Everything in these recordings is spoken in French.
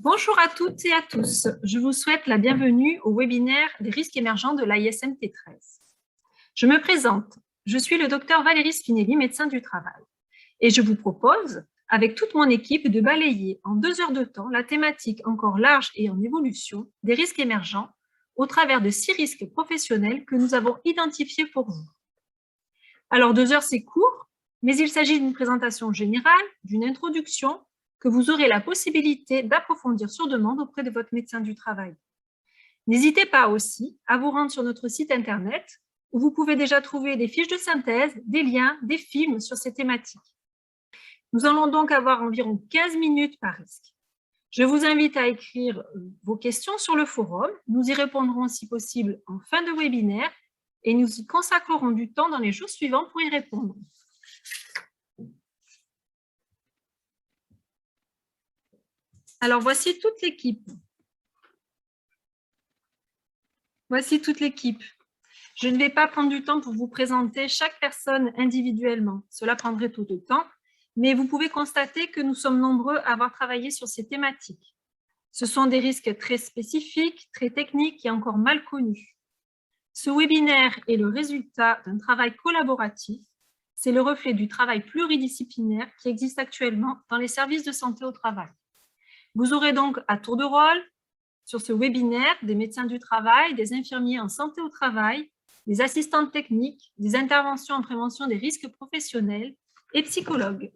Bonjour à toutes et à tous. Je vous souhaite la bienvenue au webinaire des risques émergents de l'ISMT 13. Je me présente. Je suis le docteur Valérie Spinelli, médecin du travail. Et je vous propose, avec toute mon équipe, de balayer en 2 heures de temps la thématique encore large et en évolution des risques émergents au travers de 6 risques professionnels que nous avons identifiés pour vous. Alors 2 heures, c'est court, mais il s'agit d'une présentation générale, d'une introduction, que vous aurez la possibilité d'approfondir sur demande auprès de votre médecin du travail. N'hésitez pas aussi à vous rendre sur notre site internet où vous pouvez déjà trouver des fiches de synthèse, des liens, des films sur ces thématiques. Nous allons donc avoir environ 15 minutes par risque. Je vous invite à écrire vos questions sur le forum. Nous y répondrons si possible en fin de webinaire et nous y consacrerons du temps dans les jours suivants pour y répondre. Alors, voici toute l'équipe. Voici toute l'équipe. Je ne vais pas prendre du temps pour vous présenter chaque personne individuellement. Cela prendrait tout le temps, mais vous pouvez constater que nous sommes nombreux à avoir travaillé sur ces thématiques. Ce sont des risques très spécifiques, très techniques et encore mal connus. Ce webinaire est le résultat d'un travail collaboratif. C'est le reflet du travail pluridisciplinaire qui existe actuellement dans les services de santé au travail. Vous aurez donc à tour de rôle sur ce webinaire des médecins du travail, des infirmiers en santé au travail, des assistantes techniques, des interventions en prévention des risques professionnels et psychologues.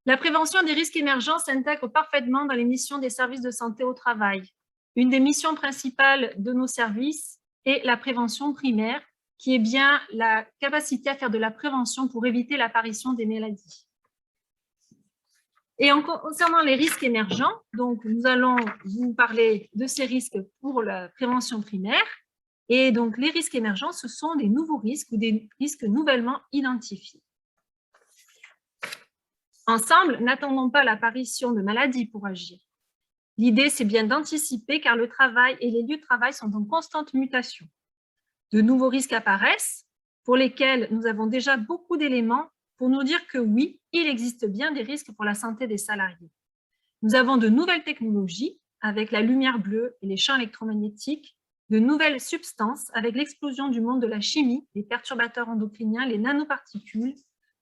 La prévention des risques émergents s'intègre parfaitement dans les missions des services de santé au travail. Une des missions principales de nos services est la prévention primaire, qui est bien la capacité à faire de la prévention pour éviter l'apparition des maladies. Et en concernant les risques émergents, donc nous allons vous parler de ces risques pour la prévention primaire. Et donc les risques émergents, ce sont des nouveaux risques ou des risques nouvellement identifiés. Ensemble, n'attendons pas l'apparition de maladies pour agir. L'idée, c'est bien d'anticiper car le travail et les lieux de travail sont en constante mutation. De nouveaux risques apparaissent pour lesquels nous avons déjà beaucoup d'éléments pour nous dire que oui, il existe bien des risques pour la santé des salariés. Nous avons de nouvelles technologies avec la lumière bleue et les champs électromagnétiques, de nouvelles substances avec l'explosion du monde de la chimie, les perturbateurs endocriniens, les nanoparticules,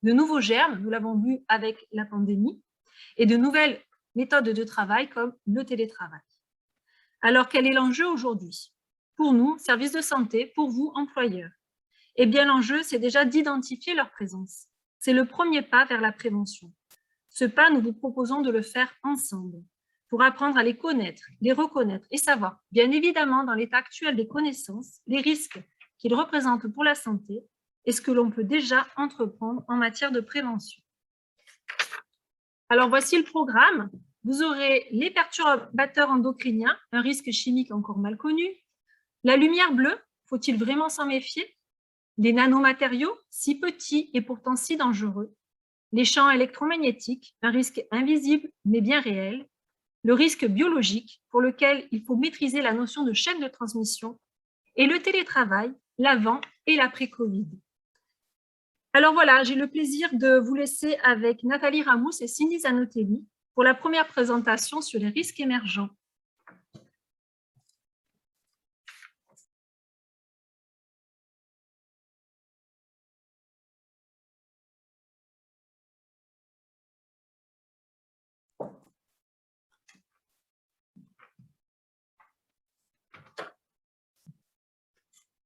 de nouveaux germes, nous l'avons vu avec la pandémie, et de nouvelles méthodes de travail comme le télétravail. Alors, quel est l'enjeu aujourd'hui? Pour nous, services de santé, pour vous, employeurs. Eh bien, l'enjeu, c'est déjà d'identifier leur présence. C'est le premier pas vers la prévention. Ce pas, nous vous proposons de le faire ensemble pour apprendre à les connaître, les reconnaître et savoir, bien évidemment, dans l'état actuel des connaissances, les risques qu'ils représentent pour la santé et ce que l'on peut déjà entreprendre en matière de prévention. Alors, voici le programme. Vous aurez les perturbateurs endocriniens, un risque chimique encore mal connu. La lumière bleue, faut-il vraiment s'en méfier? Les nanomatériaux, si petits et pourtant si dangereux. Les champs électromagnétiques, un risque invisible mais bien réel. Le risque biologique, pour lequel il faut maîtriser la notion de chaîne de transmission. Et le télétravail, l'avant et l'après-Covid. Alors voilà, j'ai le plaisir de vous laisser avec Nathalie Ramous et Cindy Zanotelli pour la première présentation sur les risques émergents.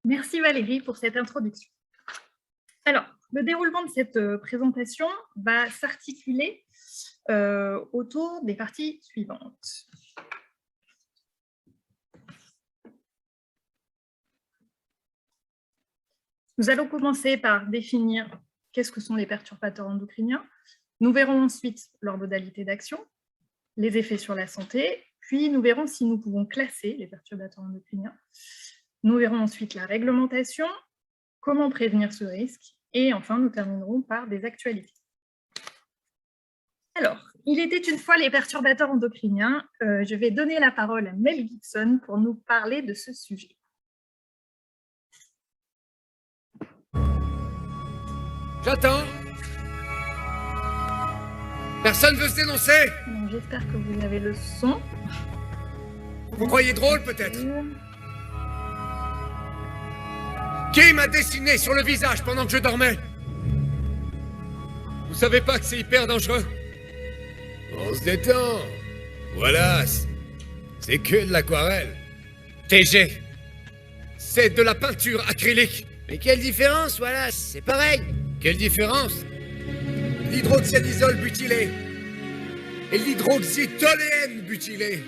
Merci Valérie pour cette introduction. Alors, le déroulement de cette présentation va s'articuler autour des parties suivantes. Nous allons commencer par définir qu'est-ce que sont les perturbateurs endocriniens. Nous verrons ensuite leurs modalités d'action, les effets sur la santé, puis nous verrons si nous pouvons classer les perturbateurs endocriniens. Nous verrons ensuite la réglementation, comment prévenir ce risque, et enfin nous terminerons par des actualités. Alors, il était une fois les perturbateurs endocriniens. Je vais donner la parole à Mel Gibson pour nous parler de ce sujet. J'attends. Personne veut se dénoncer? J'espère que vous avez le son. Vous croyez drôle, peut-être? Qui m'a dessiné sur le visage pendant que je dormais? Vous savez pas que c'est hyper dangereux? On se détend. Voilà, c'est que de l'aquarelle. TG. C'est de la peinture acrylique. Mais quelle différence, voilà, c'est pareil. Quelle différence? L'hydroxyazole butylé et l'hydroxytoléenne butylé.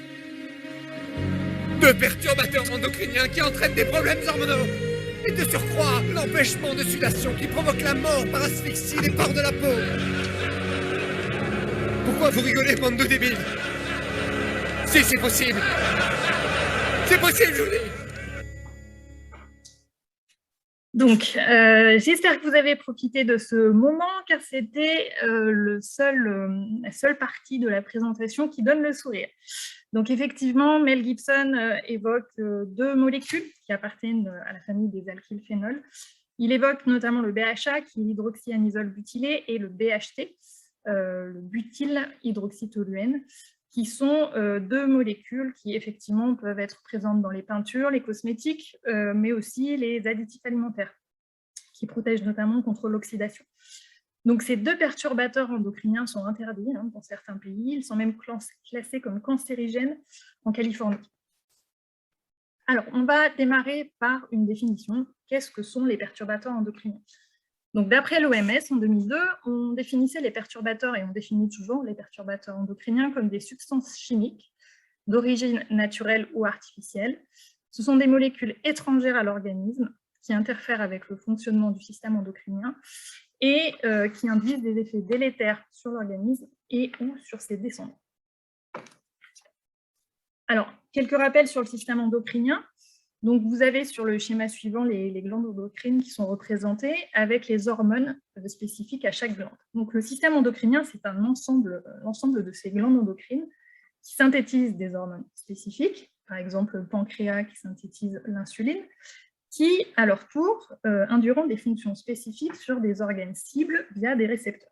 Deux perturbateurs endocriniens qui entraînent des problèmes hormonaux. Et de surcroît, l'empêchement de sudation qui provoque la mort par asphyxie des pores de la peau. Pourquoi vous rigolez, bande de débiles? Si, c'est possible. C'est possible, je vous dis. Donc, j'espère que vous avez profité de ce moment, car c'était la seule partie de la présentation qui donne le sourire. Donc, effectivement, Mel Gibson évoque deux molécules qui appartiennent à la famille des alkylphénols. Il évoque notamment le BHA, qui est l'hydroxyanisole butylé, et le BHT, le butylhydroxytoluène, qui sont deux molécules qui, effectivement, peuvent être présentes dans les peintures, les cosmétiques, mais aussi les additifs alimentaires, qui protègent notamment contre l'oxydation. Donc, ces deux perturbateurs endocriniens sont interdits dans certains pays. Ils sont même classés comme cancérigènes en Californie. Alors, on va démarrer par une définition. Qu'est-ce que sont les perturbateurs endocriniens? Donc, d'après l'OMS, en 2002, on définissait les perturbateurs, et on définit toujours les perturbateurs endocriniens, comme des substances chimiques d'origine naturelle ou artificielle. Ce sont des molécules étrangères à l'organisme qui interfèrent avec le fonctionnement du système endocrinien et qui induisent des effets délétères sur l'organisme et ou sur ses descendants. Alors, quelques rappels sur le système endocrinien. Donc, vous avez sur le schéma suivant les glandes endocrines qui sont représentées avec les hormones spécifiques à chaque glande. Donc, le système endocrinien, c'est l'ensemble de ces glandes endocrines qui synthétisent des hormones spécifiques, par exemple le pancréas qui synthétise l'insuline, qui, à leur tour, induiront des fonctions spécifiques sur des organes cibles via des récepteurs.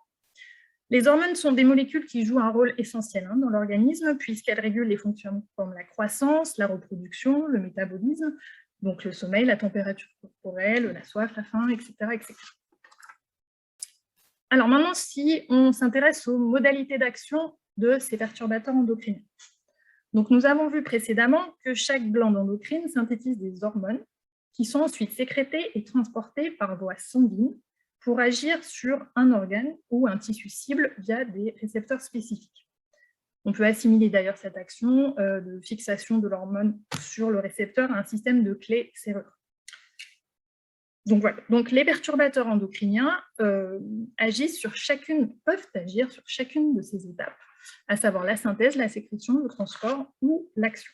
Les hormones sont des molécules qui jouent un rôle essentiel dans l'organisme, puisqu'elles régulent les fonctions comme la croissance, la reproduction, le métabolisme, donc le sommeil, la température corporelle, la soif, la faim, etc., etc. Alors maintenant, si on s'intéresse aux modalités d'action de ces perturbateurs endocriniens. Donc, nous avons vu précédemment que chaque glande endocrine synthétise des hormones qui sont ensuite sécrétées et transportées par voie sanguine pour agir sur un organe ou un tissu cible via des récepteurs spécifiques. On peut assimiler d'ailleurs cette action de fixation de l'hormone sur le récepteur à un système de clé-serrure. Donc voilà, donc les perturbateurs endocriniens peuvent agir sur chacune de ces étapes, à savoir la synthèse, la sécrétion, le transport ou l'action.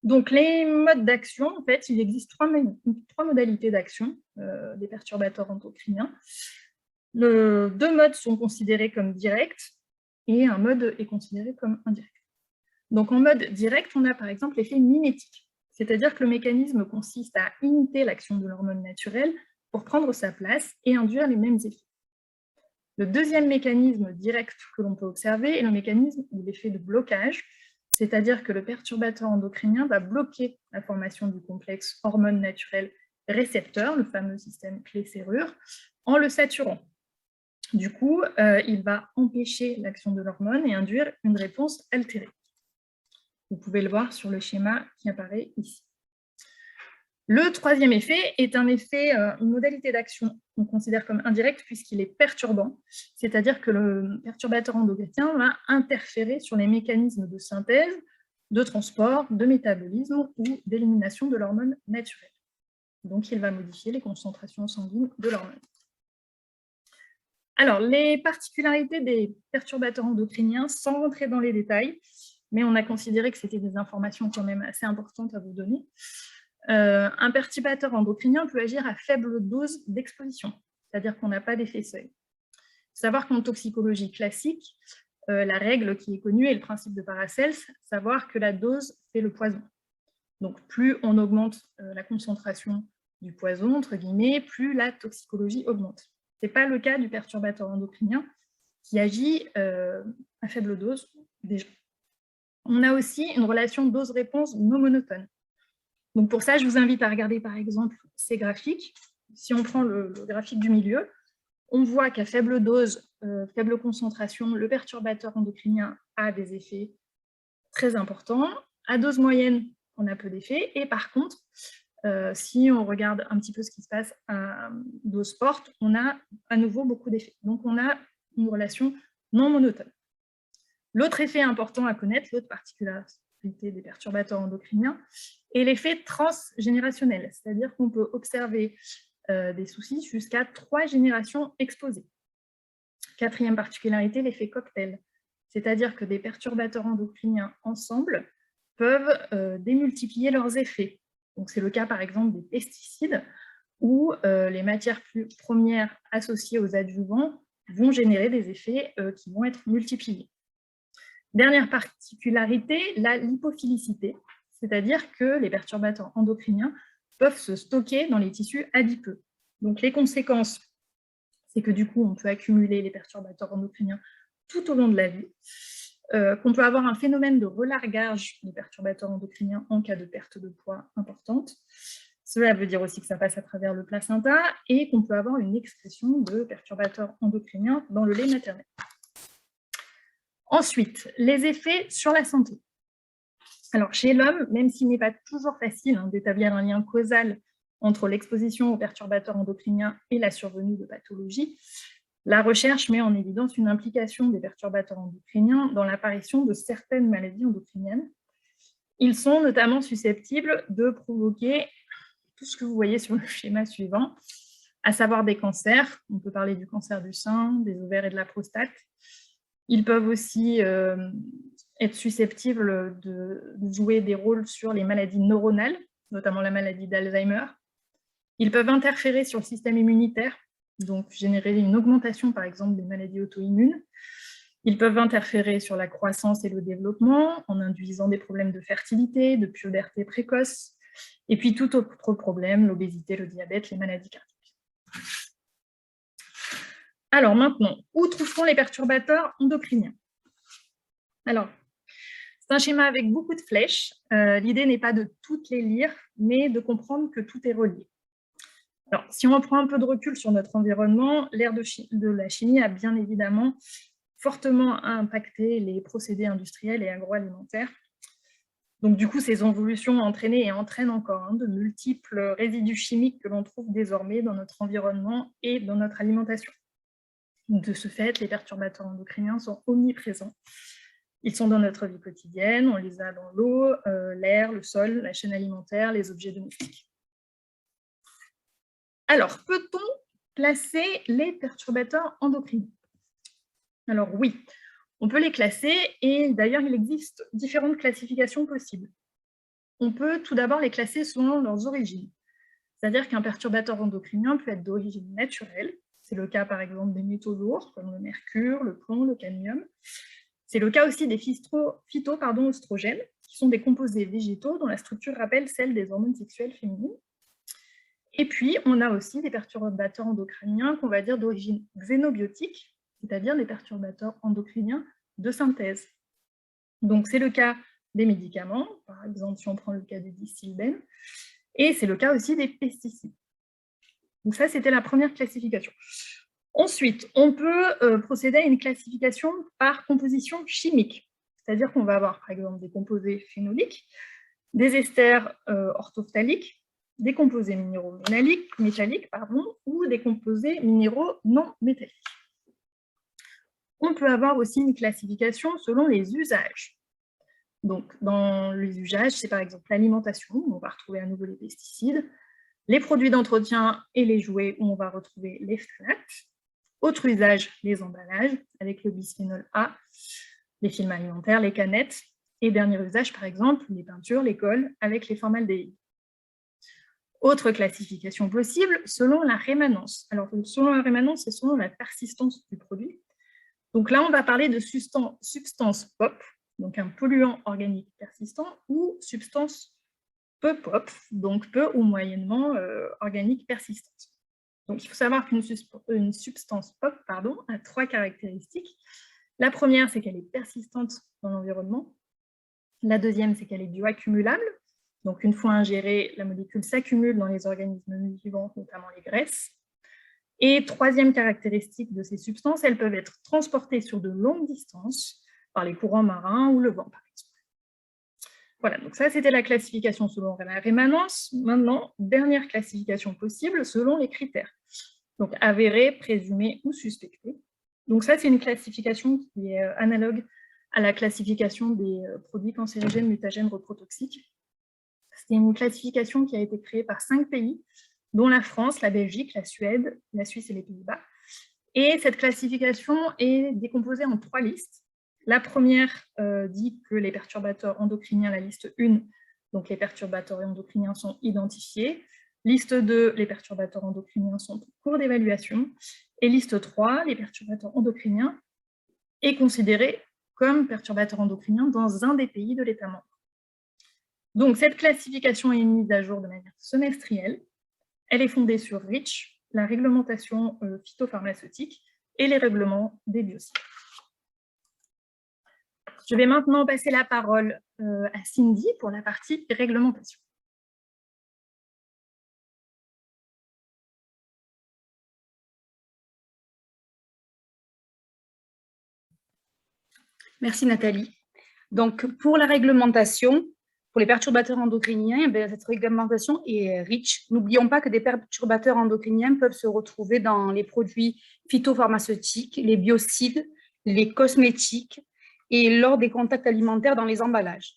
Donc, les modes d'action, en fait, il existe trois modalités d'action des perturbateurs endocriniens. Deux modes sont considérés comme directs et un mode est considéré comme indirect. Donc, en mode direct, on a par exemple l'effet mimétique, c'est-à-dire que le mécanisme consiste à imiter l'action de l'hormone naturelle pour prendre sa place et induire les mêmes effets. Le deuxième mécanisme direct que l'on peut observer est le mécanisme ou l'effet de blocage, c'est-à-dire que le perturbateur endocrinien va bloquer la formation du complexe hormone naturelle récepteur, le fameux système clé-serrure, en le saturant. Du coup, il va empêcher l'action de l'hormone et induire une réponse altérée. Vous pouvez le voir sur le schéma qui apparaît ici. Le troisième effet est une modalité d'action qu'on considère comme indirecte puisqu'il est perturbant, c'est-à-dire que le perturbateur endocrinien va interférer sur les mécanismes de synthèse, de transport, de métabolisme ou d'élimination de l'hormone naturelle. Donc, il va modifier les concentrations sanguines de l'hormone. Alors, les particularités des perturbateurs endocriniens, sans rentrer dans les détails, mais on a considéré que c'était des informations quand même assez importantes à vous donner. Un perturbateur endocrinien peut agir à faible dose d'exposition, c'est-à-dire qu'on n'a pas d'effet seuil. Il faut savoir qu'en toxicologie classique, la règle qui est connue est le principe de Paracels, savoir que la dose fait le poison. Donc plus on augmente la concentration du poison, entre guillemets, plus la toxicologie augmente. Ce n'est pas le cas du perturbateur endocrinien, qui agit à faible dose déjà. On a aussi une relation dose-réponse non monotone. Donc pour ça, je vous invite à regarder par exemple ces graphiques. Si on prend le graphique du milieu, on voit qu'à faible dose, faible concentration, le perturbateur endocrinien a des effets très importants. À dose moyenne, on a peu d'effets. Et par contre, si on regarde un petit peu ce qui se passe à dose forte, on a à nouveau beaucoup d'effets. Donc on a une relation non monotone. L'autre effet important à connaître, l'autre particularité des perturbateurs endocriniens, est l'effet transgénérationnel, c'est-à-dire qu'on peut observer des soucis jusqu'à 3 générations exposées. Quatrième particularité, l'effet cocktail, c'est-à-dire que des perturbateurs endocriniens ensemble peuvent démultiplier leurs effets. Donc c'est le cas par exemple des pesticides, où les matières premières associées aux adjuvants vont générer des effets qui vont être multipliés. Dernière particularité, la lipophilicité, c'est-à-dire que les perturbateurs endocriniens peuvent se stocker dans les tissus adipeux. Donc les conséquences, c'est que du coup, on peut accumuler les perturbateurs endocriniens tout au long de la vie, qu'on peut avoir un phénomène de relargage des perturbateurs endocriniens en cas de perte de poids importante. Cela veut dire aussi que ça passe à travers le placenta et qu'on peut avoir une excrétion de perturbateurs endocriniens dans le lait maternel. Ensuite, les effets sur la santé. Alors, chez l'homme, même s'il n'est pas toujours facile d'établir un lien causal entre l'exposition aux perturbateurs endocriniens et la survenue de pathologies, la recherche met en évidence une implication des perturbateurs endocriniens dans l'apparition de certaines maladies endocriniennes. Ils sont notamment susceptibles de provoquer tout ce que vous voyez sur le schéma suivant, à savoir des cancers. On peut parler du cancer du sein, des ovaires et de la prostate. Ils peuvent aussi être susceptibles de jouer des rôles sur les maladies neuronales, notamment la maladie d'Alzheimer. Ils peuvent interférer sur le système immunitaire, donc générer une augmentation, par exemple, des maladies auto-immunes. Ils peuvent interférer sur la croissance et le développement, en induisant des problèmes de fertilité, de puberté précoce, et puis tout autre problème, l'obésité, le diabète, les maladies cardiaques. Alors maintenant, où trouve-t-on les perturbateurs endocriniens? Alors, c'est un schéma avec beaucoup de flèches. L'idée n'est pas de toutes les lire, mais de comprendre que tout est relié. Alors, si on prend un peu de recul sur notre environnement, l'ère de la chimie a bien évidemment fortement impacté les procédés industriels et agroalimentaires. Donc du coup, ces évolutions ont entraîné et entraînent encore de multiples résidus chimiques que l'on trouve désormais dans notre environnement et dans notre alimentation. De ce fait, les perturbateurs endocriniens sont omniprésents. Ils sont dans notre vie quotidienne, on les a dans l'eau, l'air, le sol, la chaîne alimentaire, les objets domestiques. Alors, peut-on classer les perturbateurs endocriniens? Alors oui, on peut les classer et d'ailleurs, il existe différentes classifications possibles. On peut tout d'abord les classer selon leurs origines. C'est-à-dire qu'un perturbateur endocrinien peut être d'origine naturelle. C'est le cas, par exemple, des métaux lourds, comme le mercure, le plomb, le cadmium. C'est le cas aussi des phytoœstrogènes, qui sont des composés végétaux dont la structure rappelle celle des hormones sexuelles féminines. Et puis, on a aussi des perturbateurs endocriniens qu'on va dire d'origine xénobiotique, c'est-à-dire des perturbateurs endocriniens de synthèse. Donc, c'est le cas des médicaments, par exemple, si on prend le cas du disilbène, et c'est le cas aussi des pesticides. Donc ça, c'était la première classification. Ensuite, on peut procéder à une classification par composition chimique, c'est-à-dire qu'on va avoir, par exemple, des composés phénoliques, des esters orthophthaliques, des composés minéraux métalliques, ou des composés minéraux non métalliques. On peut avoir aussi une classification selon les usages. Donc, dans les usages, c'est par exemple l'alimentation, où on va retrouver à nouveau les pesticides, les produits d'entretien et les jouets, où on va retrouver les phtalates. Autre usage, les emballages, avec le bisphénol A, les films alimentaires, les canettes. Et dernier usage, par exemple, les peintures, les colles, avec les formaldéhydes. Autre classification possible, selon la rémanence. Alors, selon la rémanence, c'est selon la persistance du produit. Donc là, on va parler de substance POP, donc un polluant organique persistant, ou substance peu POP, donc peu ou moyennement organique persistante. Donc, il faut savoir qu'une substance POP a 3 caractéristiques. La première, c'est qu'elle est persistante dans l'environnement. La deuxième, c'est qu'elle est bioaccumulable. Donc, une fois ingérée, la molécule s'accumule dans les organismes vivants, notamment les graisses. Et troisième caractéristique de ces substances, elles peuvent être transportées sur de longues distances par les courants marins ou le vent, par exemple. Voilà, donc ça, c'était la classification selon la rémanence. Maintenant, dernière classification possible selon les critères. Donc, avéré, présumé ou suspecté. Donc ça, c'est une classification qui est analogue à la classification des produits cancérigènes, mutagènes, reprotoxiques. C'est une classification qui a été créée par 5 pays, dont la France, la Belgique, la Suède, la Suisse et les Pays-Bas. Et cette classification est décomposée en 3 listes. La première dit que les perturbateurs endocriniens, la liste 1, donc les perturbateurs endocriniens sont identifiés. Liste 2, les perturbateurs endocriniens sont en cours d'évaluation. Et liste 3, les perturbateurs endocriniens est considéré comme perturbateur endocrinien dans un des pays de l'État membre. Donc, cette classification est mise à jour de manière semestrielle. Elle est fondée sur REACH, la réglementation phytopharmaceutique, et les règlements des biocides. Je vais maintenant passer la parole à Cindy pour la partie réglementation. Merci Nathalie. Donc, pour la réglementation, pour les perturbateurs endocriniens, cette réglementation est riche. N'oublions pas que des perturbateurs endocriniens peuvent se retrouver dans les produits phytopharmaceutiques, les biocides, les cosmétiques et lors des contacts alimentaires dans les emballages.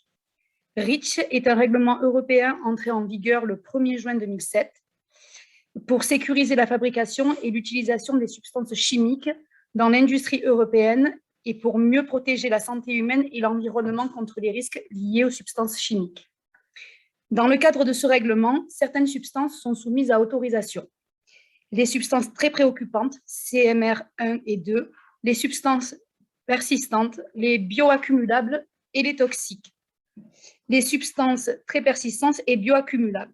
REACH est un règlement européen entré en vigueur le 1er juin 2007 pour sécuriser la fabrication et l'utilisation des substances chimiques dans l'industrie européenne et pour mieux protéger la santé humaine et l'environnement contre les risques liés aux substances chimiques. Dans le cadre de ce règlement, certaines substances sont soumises à autorisation. Les substances très préoccupantes, CMR 1 et 2, les substances persistantes, les bioaccumulables et les toxiques. Les substances très persistantes et bioaccumulables.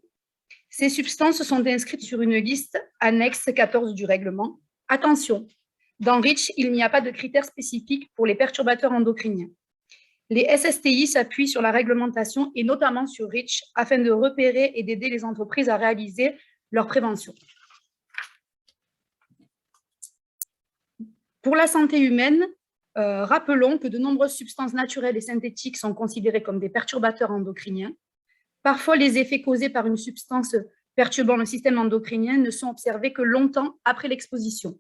Ces substances sont inscrites sur une liste annexe 14 du règlement. Attention! Dans REACH, il n'y a pas de critères spécifiques pour les perturbateurs endocriniens. Les SSTI s'appuient sur la réglementation et notamment sur REACH afin de repérer et d'aider les entreprises à réaliser leur prévention. Pour la santé humaine, rappelons que de nombreuses substances naturelles et synthétiques sont considérées comme des perturbateurs endocriniens. Parfois, les effets causés par une substance perturbant le système endocrinien ne sont observés que longtemps après l'exposition.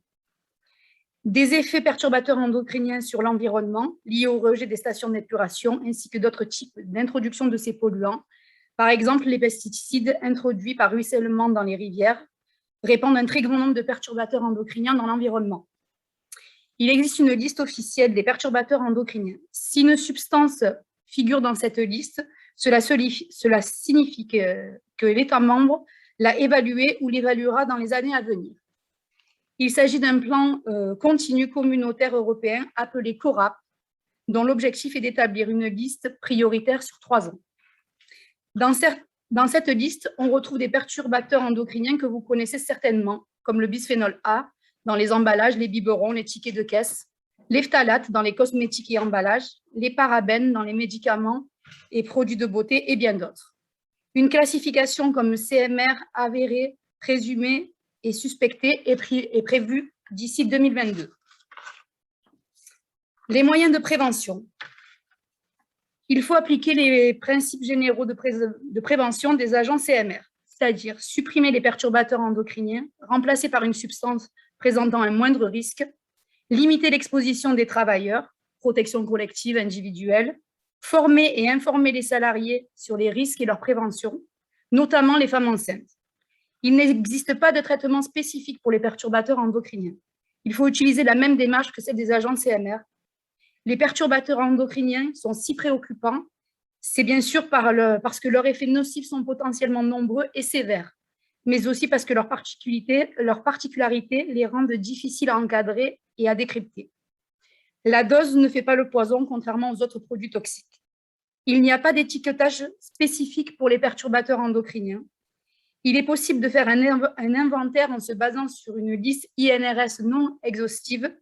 Des effets perturbateurs endocriniens sur l'environnement liés au rejet des stations d'épuration ainsi que d'autres types d'introduction de ces polluants. Par exemple, les pesticides introduits par ruissellement dans les rivières répandent un très grand nombre de perturbateurs endocriniens dans l'environnement. Il existe une liste officielle des perturbateurs endocriniens. Si une substance figure dans cette liste, cela signifie que l'État membre l'a évaluée ou l'évaluera dans les années à venir. Il s'agit d'un plan continu communautaire européen appelé CORAP, dont l'objectif est d'établir une liste prioritaire sur 3 ans. Dans cette liste, on retrouve des perturbateurs endocriniens que vous connaissez certainement, comme le bisphénol A dans les emballages, les biberons, les tickets de caisse, les phtalates dans les cosmétiques et emballages, les parabènes dans les médicaments et produits de beauté et bien d'autres. Une classification comme CMR avéré, présumé et suspecté est prévue d'ici 2022. Les moyens de prévention. Il faut appliquer les principes généraux de prévention des agents CMR, c'est-à-dire supprimer les perturbateurs endocriniens, remplacés par une substance présentant un moindre risque, limiter l'exposition des travailleurs, protection collective, individuelle, former et informer les salariés sur les risques et leur prévention, notamment les femmes enceintes. Il n'existe pas de traitement spécifique pour les perturbateurs endocriniens. Il faut utiliser la même démarche que celle des agents CMR. Les perturbateurs endocriniens sont si préoccupants, c'est bien sûr parce que leurs effets nocifs sont potentiellement nombreux et sévères, mais aussi parce que leurs particularités les rendent difficiles à encadrer et à décrypter. La dose ne fait pas le poison, contrairement aux autres produits toxiques. Il n'y a pas d'étiquetage spécifique pour les perturbateurs endocriniens. Il est possible de faire un inventaire en se basant sur une liste INRS non exhaustive.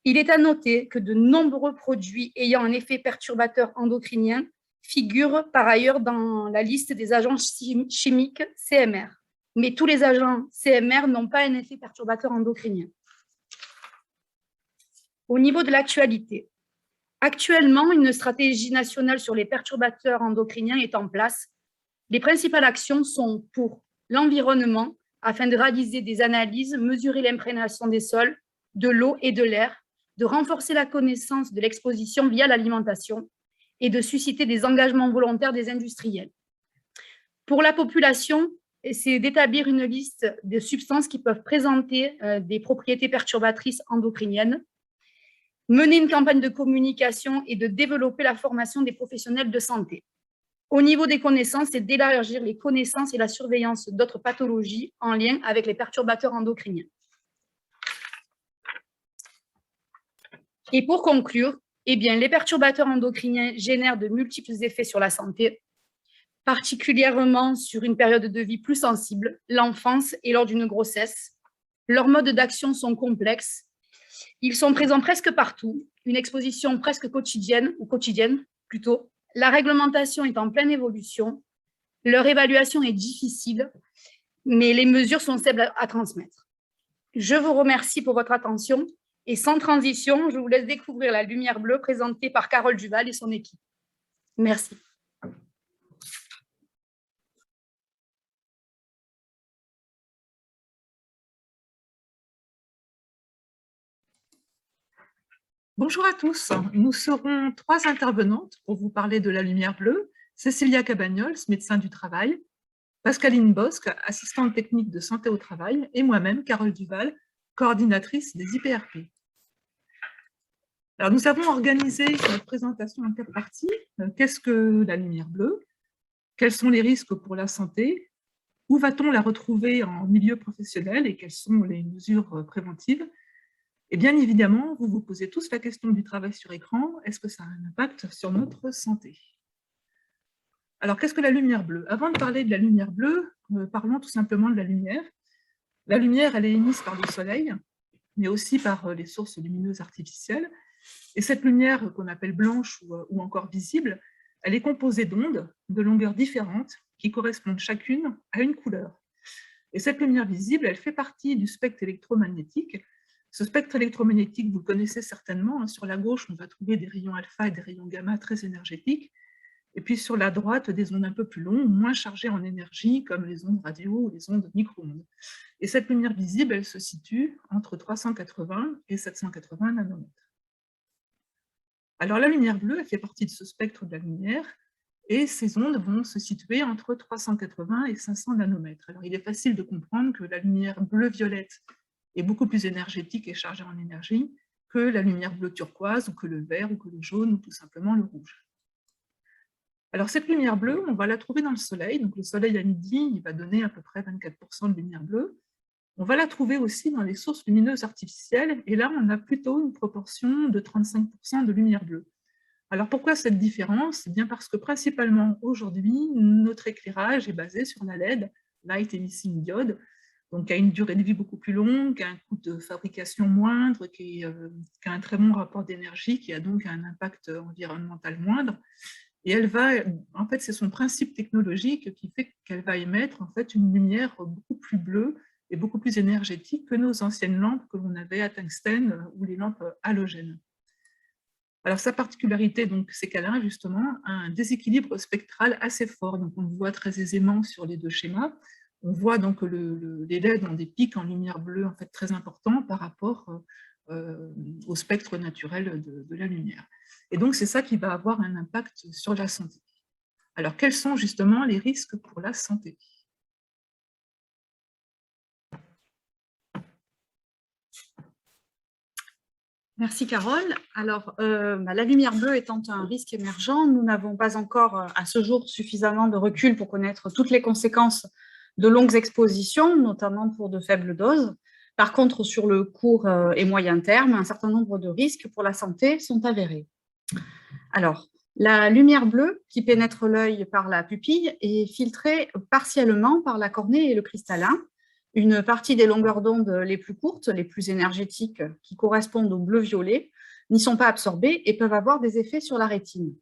Il est à noter que de nombreux produits ayant un effet perturbateur endocrinien figurent par ailleurs dans la liste des agents chimiques CMR. Mais tous les agents CMR n'ont pas un effet perturbateur endocrinien. Au niveau de l'actualité, actuellement, une stratégie nationale sur les perturbateurs endocriniens est en place. Les principales actions sont pour l'environnement, afin de réaliser des analyses, mesurer l'imprégnation des sols, de l'eau et de l'air, de renforcer la connaissance de l'exposition via l'alimentation et de susciter des engagements volontaires des industriels. Pour la population, c'est d'établir une liste de substances qui peuvent présenter des propriétés perturbatrices endocriniennes, mener une campagne de communication et de développer la formation des professionnels de santé. Au niveau des connaissances, c'est d'élargir les connaissances et la surveillance d'autres pathologies en lien avec les perturbateurs endocriniens. Et pour conclure, les perturbateurs endocriniens génèrent de multiples effets sur la santé, particulièrement sur une période de vie plus sensible, l'enfance et lors d'une grossesse. Leurs modes d'action sont complexes. Ils sont présents presque partout, une exposition presque quotidienne, ou quotidienne plutôt. La réglementation est en pleine évolution. Leur évaluation est difficile, mais les mesures sont simples à transmettre. Je vous remercie pour votre attention et sans transition, je vous laisse découvrir la lumière bleue présentée par Carole Duval et son équipe. Merci. Bonjour à tous, nous serons 3 intervenantes pour vous parler de la lumière bleue. Cécilia Cabagnols, médecin du travail, Pascaline Bosque, assistante technique de santé au travail, et moi-même, Carole Duval, coordinatrice des IPRP. Alors, nous avons organisé cette présentation en 4 parties. Qu'est-ce que la lumière bleue? Quels sont les risques pour la santé? Où va-t-on la retrouver en milieu professionnel et quelles sont les mesures préventives? Et bien évidemment, vous vous posez tous la question du travail sur écran, est-ce que ça a un impact sur notre santé? Alors, qu'est-ce que la lumière bleue? Avant de parler de la lumière bleue, parlons tout simplement de la lumière. La lumière, elle est émise par le soleil, mais aussi par les sources lumineuses artificielles. Et cette lumière qu'on appelle blanche ou encore visible, elle est composée d'ondes de longueurs différentes qui correspondent chacune à une couleur. Et cette lumière visible, elle fait partie du spectre électromagnétique. Ce spectre électromagnétique, vous le connaissez certainement. Sur la gauche, on va trouver des rayons alpha et des rayons gamma très énergétiques. Et puis sur la droite, des ondes un peu plus longues, moins chargées en énergie, comme les ondes radio ou les ondes micro-ondes. Et cette lumière visible, elle se situe entre 380 et 780 nanomètres. Alors la lumière bleue, elle fait partie de ce spectre de la lumière, et ces ondes vont se situer entre 380 et 500 nanomètres. Alors il est facile de comprendre que la lumière bleu-violette est beaucoup plus énergétique et chargée en énergie que la lumière bleu turquoise, ou que le vert, ou que le jaune, ou tout simplement le rouge. Alors cette lumière bleue, on va la trouver dans le soleil. Donc le soleil à midi, il va donner à peu près 24% de lumière bleue. On va la trouver aussi dans les sources lumineuses artificielles, et là on a plutôt une proportion de 35% de lumière bleue. Alors pourquoi cette différence? Eh bien parce que principalement aujourd'hui, notre éclairage est basé sur la LED, Light Emitting Diode, donc qui a une durée de vie beaucoup plus longue, qui a un coût de fabrication moindre, qui a un très bon rapport d'énergie, qui a donc un impact environnemental moindre. Et elle va, en fait, c'est son principe technologique qui fait qu'elle va émettre en fait une lumière beaucoup plus bleue et beaucoup plus énergétique que nos anciennes lampes que l'on avait à tungstène ou les lampes halogènes. Alors sa particularité, c'est qu'elle a justement un déséquilibre spectral assez fort. Donc on le voit très aisément sur les 2 schémas. On voit donc que les LED ont des pics en lumière bleue en fait, très importants par rapport au spectre naturel de la lumière. Et donc, c'est ça qui va avoir un impact sur la santé. Alors, quels sont justement les risques pour la santé? Merci Carole. Alors, la lumière bleue étant un risque émergent, nous n'avons pas encore à ce jour suffisamment de recul pour connaître toutes les conséquences de longues expositions, notamment pour de faibles doses. Par contre, sur le court et moyen terme, un certain nombre de risques pour la santé sont avérés. Alors, La lumière bleue qui pénètre l'œil par la pupille est filtrée partiellement par la cornée et le cristallin. Une partie des longueurs d'onde les plus courtes, les plus énergétiques, qui correspondent au bleu-violet, n'y sont pas absorbées et peuvent avoir des effets sur la rétine.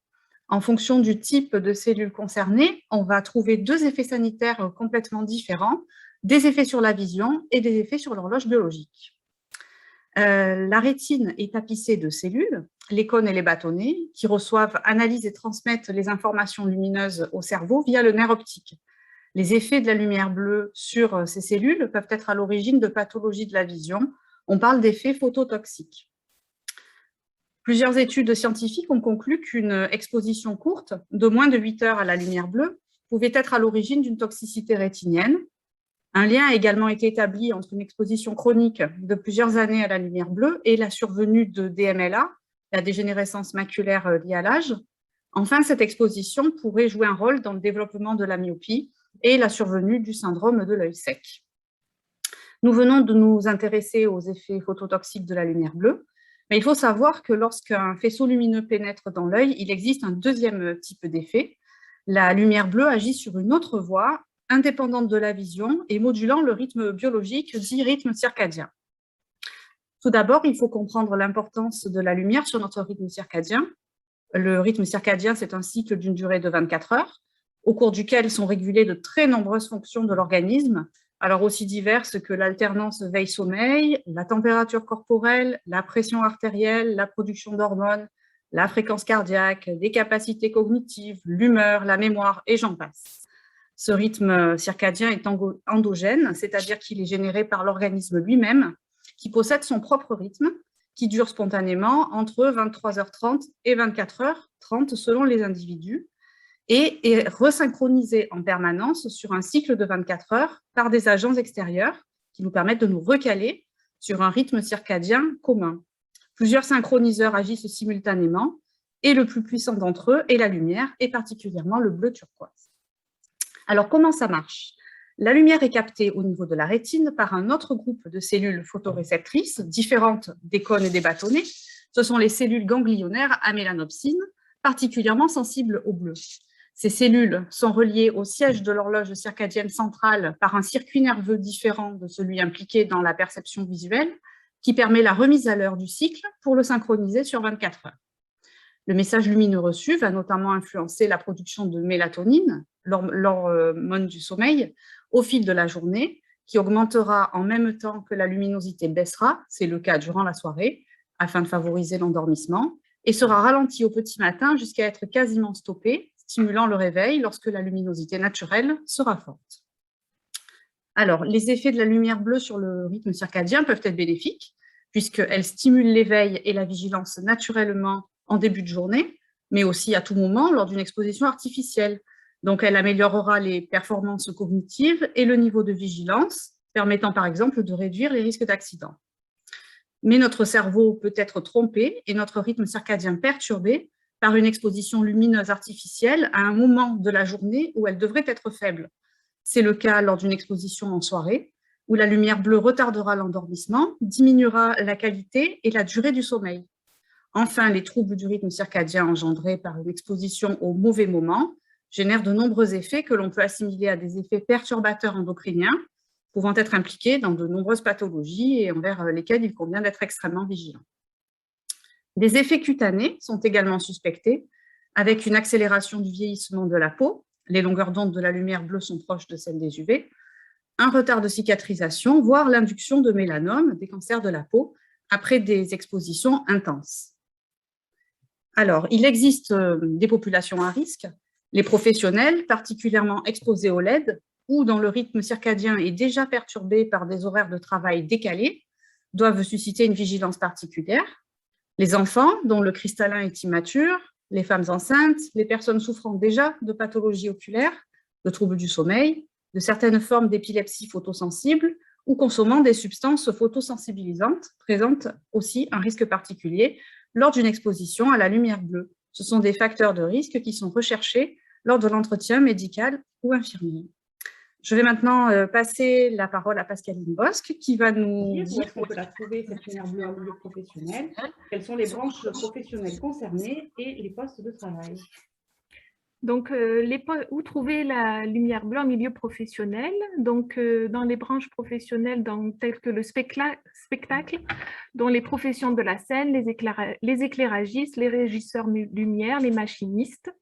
En fonction du type de cellules concernées, on va trouver deux effets sanitaires complètement différents, des effets sur la vision et des effets sur l'horloge biologique. La rétine est tapissée de cellules, les cônes et les bâtonnets, qui reçoivent, analysent et transmettent les informations lumineuses au cerveau via le nerf optique. Les effets de la lumière bleue sur ces cellules peuvent être à l'origine de pathologies de la vision. On parle d'effets phototoxiques. Plusieurs études scientifiques ont conclu qu'une exposition courte, de moins de 8 heures à la lumière bleue, pouvait être à l'origine d'une toxicité rétinienne. Un lien a également été établi entre une exposition chronique de plusieurs années à la lumière bleue et la survenue de DMLA, la dégénérescence maculaire liée à l'âge. Enfin, cette exposition pourrait jouer un rôle dans le développement de la myopie et la survenue du syndrome de l'œil sec. Nous venons de nous intéresser aux effets phototoxiques de la lumière bleue, mais il faut savoir que lorsqu'un faisceau lumineux pénètre dans l'œil, il existe un deuxième type d'effet. La lumière bleue agit sur une autre voie, indépendante de la vision et modulant le rythme biologique, dit rythme circadien. Tout d'abord, il faut comprendre l'importance de la lumière sur notre rythme circadien. Le rythme circadien, c'est un cycle d'une durée de 24 heures, au cours duquel sont régulées de très nombreuses fonctions de l'organisme, alors aussi diverses que l'alternance veille-sommeil, la température corporelle, la pression artérielle, la production d'hormones, la fréquence cardiaque, les capacités cognitives, l'humeur, la mémoire, et j'en passe. Ce rythme circadien est endogène, c'est-à-dire qu'il est généré par l'organisme lui-même, qui possède son propre rythme, qui dure spontanément entre 23h30 et 24h30 selon les individus, et est resynchronisé en permanence sur un cycle de 24 heures par des agents extérieurs qui nous permettent de nous recaler sur un rythme circadien commun. Plusieurs synchroniseurs agissent simultanément, et le plus puissant d'entre eux est la lumière, et particulièrement le bleu turquoise. Alors, comment ça marche? La lumière est captée au niveau de la rétine par un autre groupe de cellules photoréceptrices, différentes des cônes et des bâtonnets. Ce sont les cellules ganglionnaires à mélanopsine, particulièrement sensibles au bleu. Ces cellules sont reliées au siège de l'horloge circadienne centrale par un circuit nerveux différent de celui impliqué dans la perception visuelle, qui permet la remise à l'heure du cycle pour le synchroniser sur 24 heures. Le message lumineux reçu va notamment influencer la production de mélatonine, l'hormone du sommeil, au fil de la journée, qui augmentera en même temps que la luminosité baissera, c'est le cas durant la soirée, afin de favoriser l'endormissement, et sera ralentie au petit matin jusqu'à être quasiment stoppée, stimulant le réveil lorsque la luminosité naturelle sera forte. Alors, les effets de la lumière bleue sur le rythme circadien peuvent être bénéfiques, puisqu'elle stimule l'éveil et la vigilance naturellement en début de journée, mais aussi à tout moment lors d'une exposition artificielle. Donc, elle améliorera les performances cognitives et le niveau de vigilance, permettant par exemple de réduire les risques d'accident. Mais notre cerveau peut être trompé et notre rythme circadien perturbé par une exposition lumineuse artificielle à un moment de la journée où elle devrait être faible. C'est le cas lors d'une exposition en soirée, où la lumière bleue retardera l'endormissement, diminuera la qualité et la durée du sommeil. Enfin, les troubles du rythme circadien engendrés par une exposition au mauvais moment génèrent de nombreux effets que l'on peut assimiler à des effets perturbateurs endocriniens, pouvant être impliqués dans de nombreuses pathologies et envers lesquelles il convient d'être extrêmement vigilant. Des effets cutanés sont également suspectés, avec une accélération du vieillissement de la peau, les longueurs d'onde de la lumière bleue sont proches de celles des UV, un retard de cicatrisation, voire l'induction de mélanome, des cancers de la peau, après des expositions intenses. Alors, il existe des populations à risque, les professionnels, particulièrement exposés au LED, ou dont le rythme circadien est déjà perturbé par des horaires de travail décalés, doivent susciter une vigilance particulière. Les enfants, dont le cristallin est immature, les femmes enceintes, les personnes souffrant déjà de pathologies oculaires, de troubles du sommeil, de certaines formes d'épilepsie photosensible ou consommant des substances photosensibilisantes présentent aussi un risque particulier lors d'une exposition à la lumière bleue. Ce sont des facteurs de risque qui sont recherchés lors de l'entretien médical ou infirmier. Je vais maintenant passer la parole à Pascaline Bosque qui va nous dire où est-ce qu'on peut la trouver, cette lumière bleue en milieu professionnel, quelles sont les branches professionnelles concernées et les postes de travail. Donc, où trouver la lumière bleue en milieu professionnel? Donc, dans les branches professionnelles telles que le spectacle, dont les professions de la scène, les éclairagistes, les régisseurs lumière, les machinistes,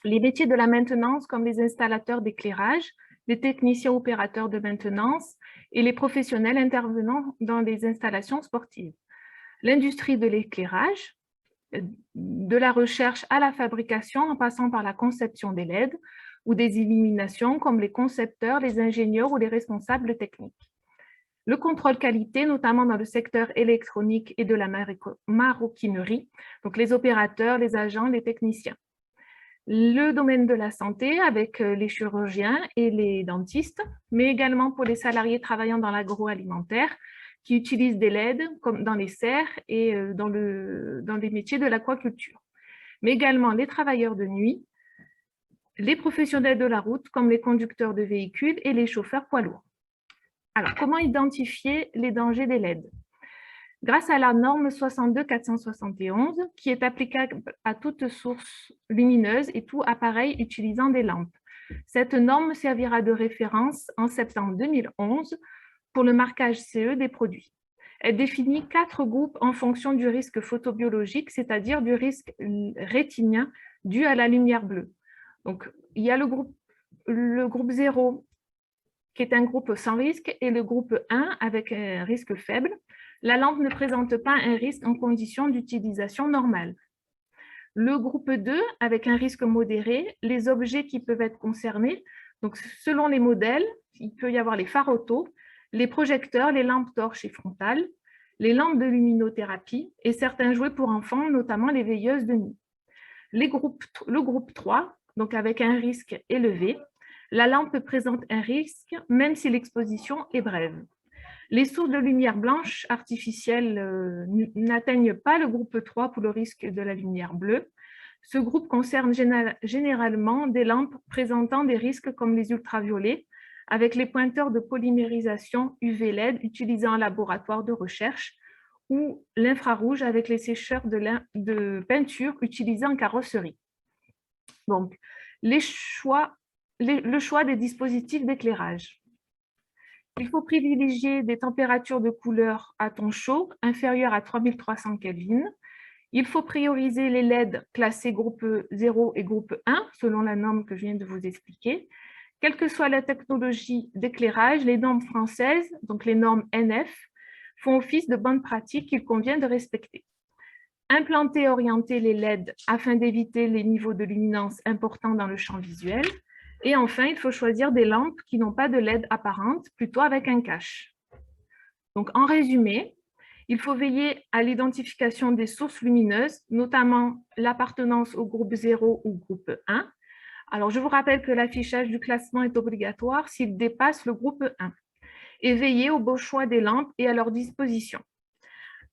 les métiers de la maintenance comme les installateurs d'éclairage, les techniciens opérateurs de maintenance et les professionnels intervenant dans les installations sportives. L'industrie de l'éclairage, de la recherche à la fabrication en passant par la conception des LED ou des illuminations comme les concepteurs, les ingénieurs ou les responsables techniques. Le contrôle qualité, notamment dans le secteur électronique et de la maroquinerie, donc les opérateurs, les agents, les techniciens. Le domaine de la santé avec les chirurgiens et les dentistes, mais également pour les salariés travaillant dans l'agroalimentaire qui utilisent des LED comme dans les serres et dans les métiers de l'aquaculture. Mais également les travailleurs de nuit, les professionnels de la route comme les conducteurs de véhicules et les chauffeurs poids lourds. Alors, comment identifier les dangers des LED? Grâce à la norme 62471, qui est applicable à toute source lumineuse et tout appareil utilisant des lampes. Cette norme servira de référence en septembre 2011 pour le marquage CE des produits. Elle définit 4 groupes en fonction du risque photobiologique, c'est-à-dire du risque rétinien dû à la lumière bleue. Donc, il y a le groupe 0, qui est un groupe sans risque, et le groupe 1 avec un risque faible. La lampe ne présente pas un risque en conditions d'utilisation normale. Le groupe 2, avec un risque modéré, les objets qui peuvent être concernés, donc selon les modèles, il peut y avoir les phares auto, les projecteurs, les lampes torches et frontales, les lampes de luminothérapie et certains jouets pour enfants, notamment les veilleuses de nuit. Le groupe 3, donc avec un risque élevé, la lampe présente un risque même si l'exposition est brève. Les sources de lumière blanche artificielle n'atteignent pas le groupe 3 pour le risque de la lumière bleue. Ce groupe concerne généralement des lampes présentant des risques comme les ultraviolets, avec les pointeurs de polymérisation UV-LED utilisés en laboratoire de recherche, ou l'infrarouge avec les sécheurs de peinture utilisés en carrosserie. Donc, le choix des dispositifs d'éclairage. Il faut privilégier des températures de couleur à ton chaud inférieures à 3300 Kelvin. Il faut prioriser les LED classés groupe 0 et groupe 1, selon la norme que je viens de vous expliquer. Quelle que soit la technologie d'éclairage, les normes françaises, donc les normes NF, font office de bonnes pratiques qu'il convient de respecter. Implanter et orienter les LED afin d'éviter les niveaux de luminance importants dans le champ visuel. Et enfin, il faut choisir des lampes qui n'ont pas de LED apparente, plutôt avec un cache. Donc, en résumé, il faut veiller à l'identification des sources lumineuses, notamment l'appartenance au groupe 0 ou groupe 1. Alors, je vous rappelle que l'affichage du classement est obligatoire s'il dépasse le groupe 1. Et veiller au bon choix des lampes et à leur disposition.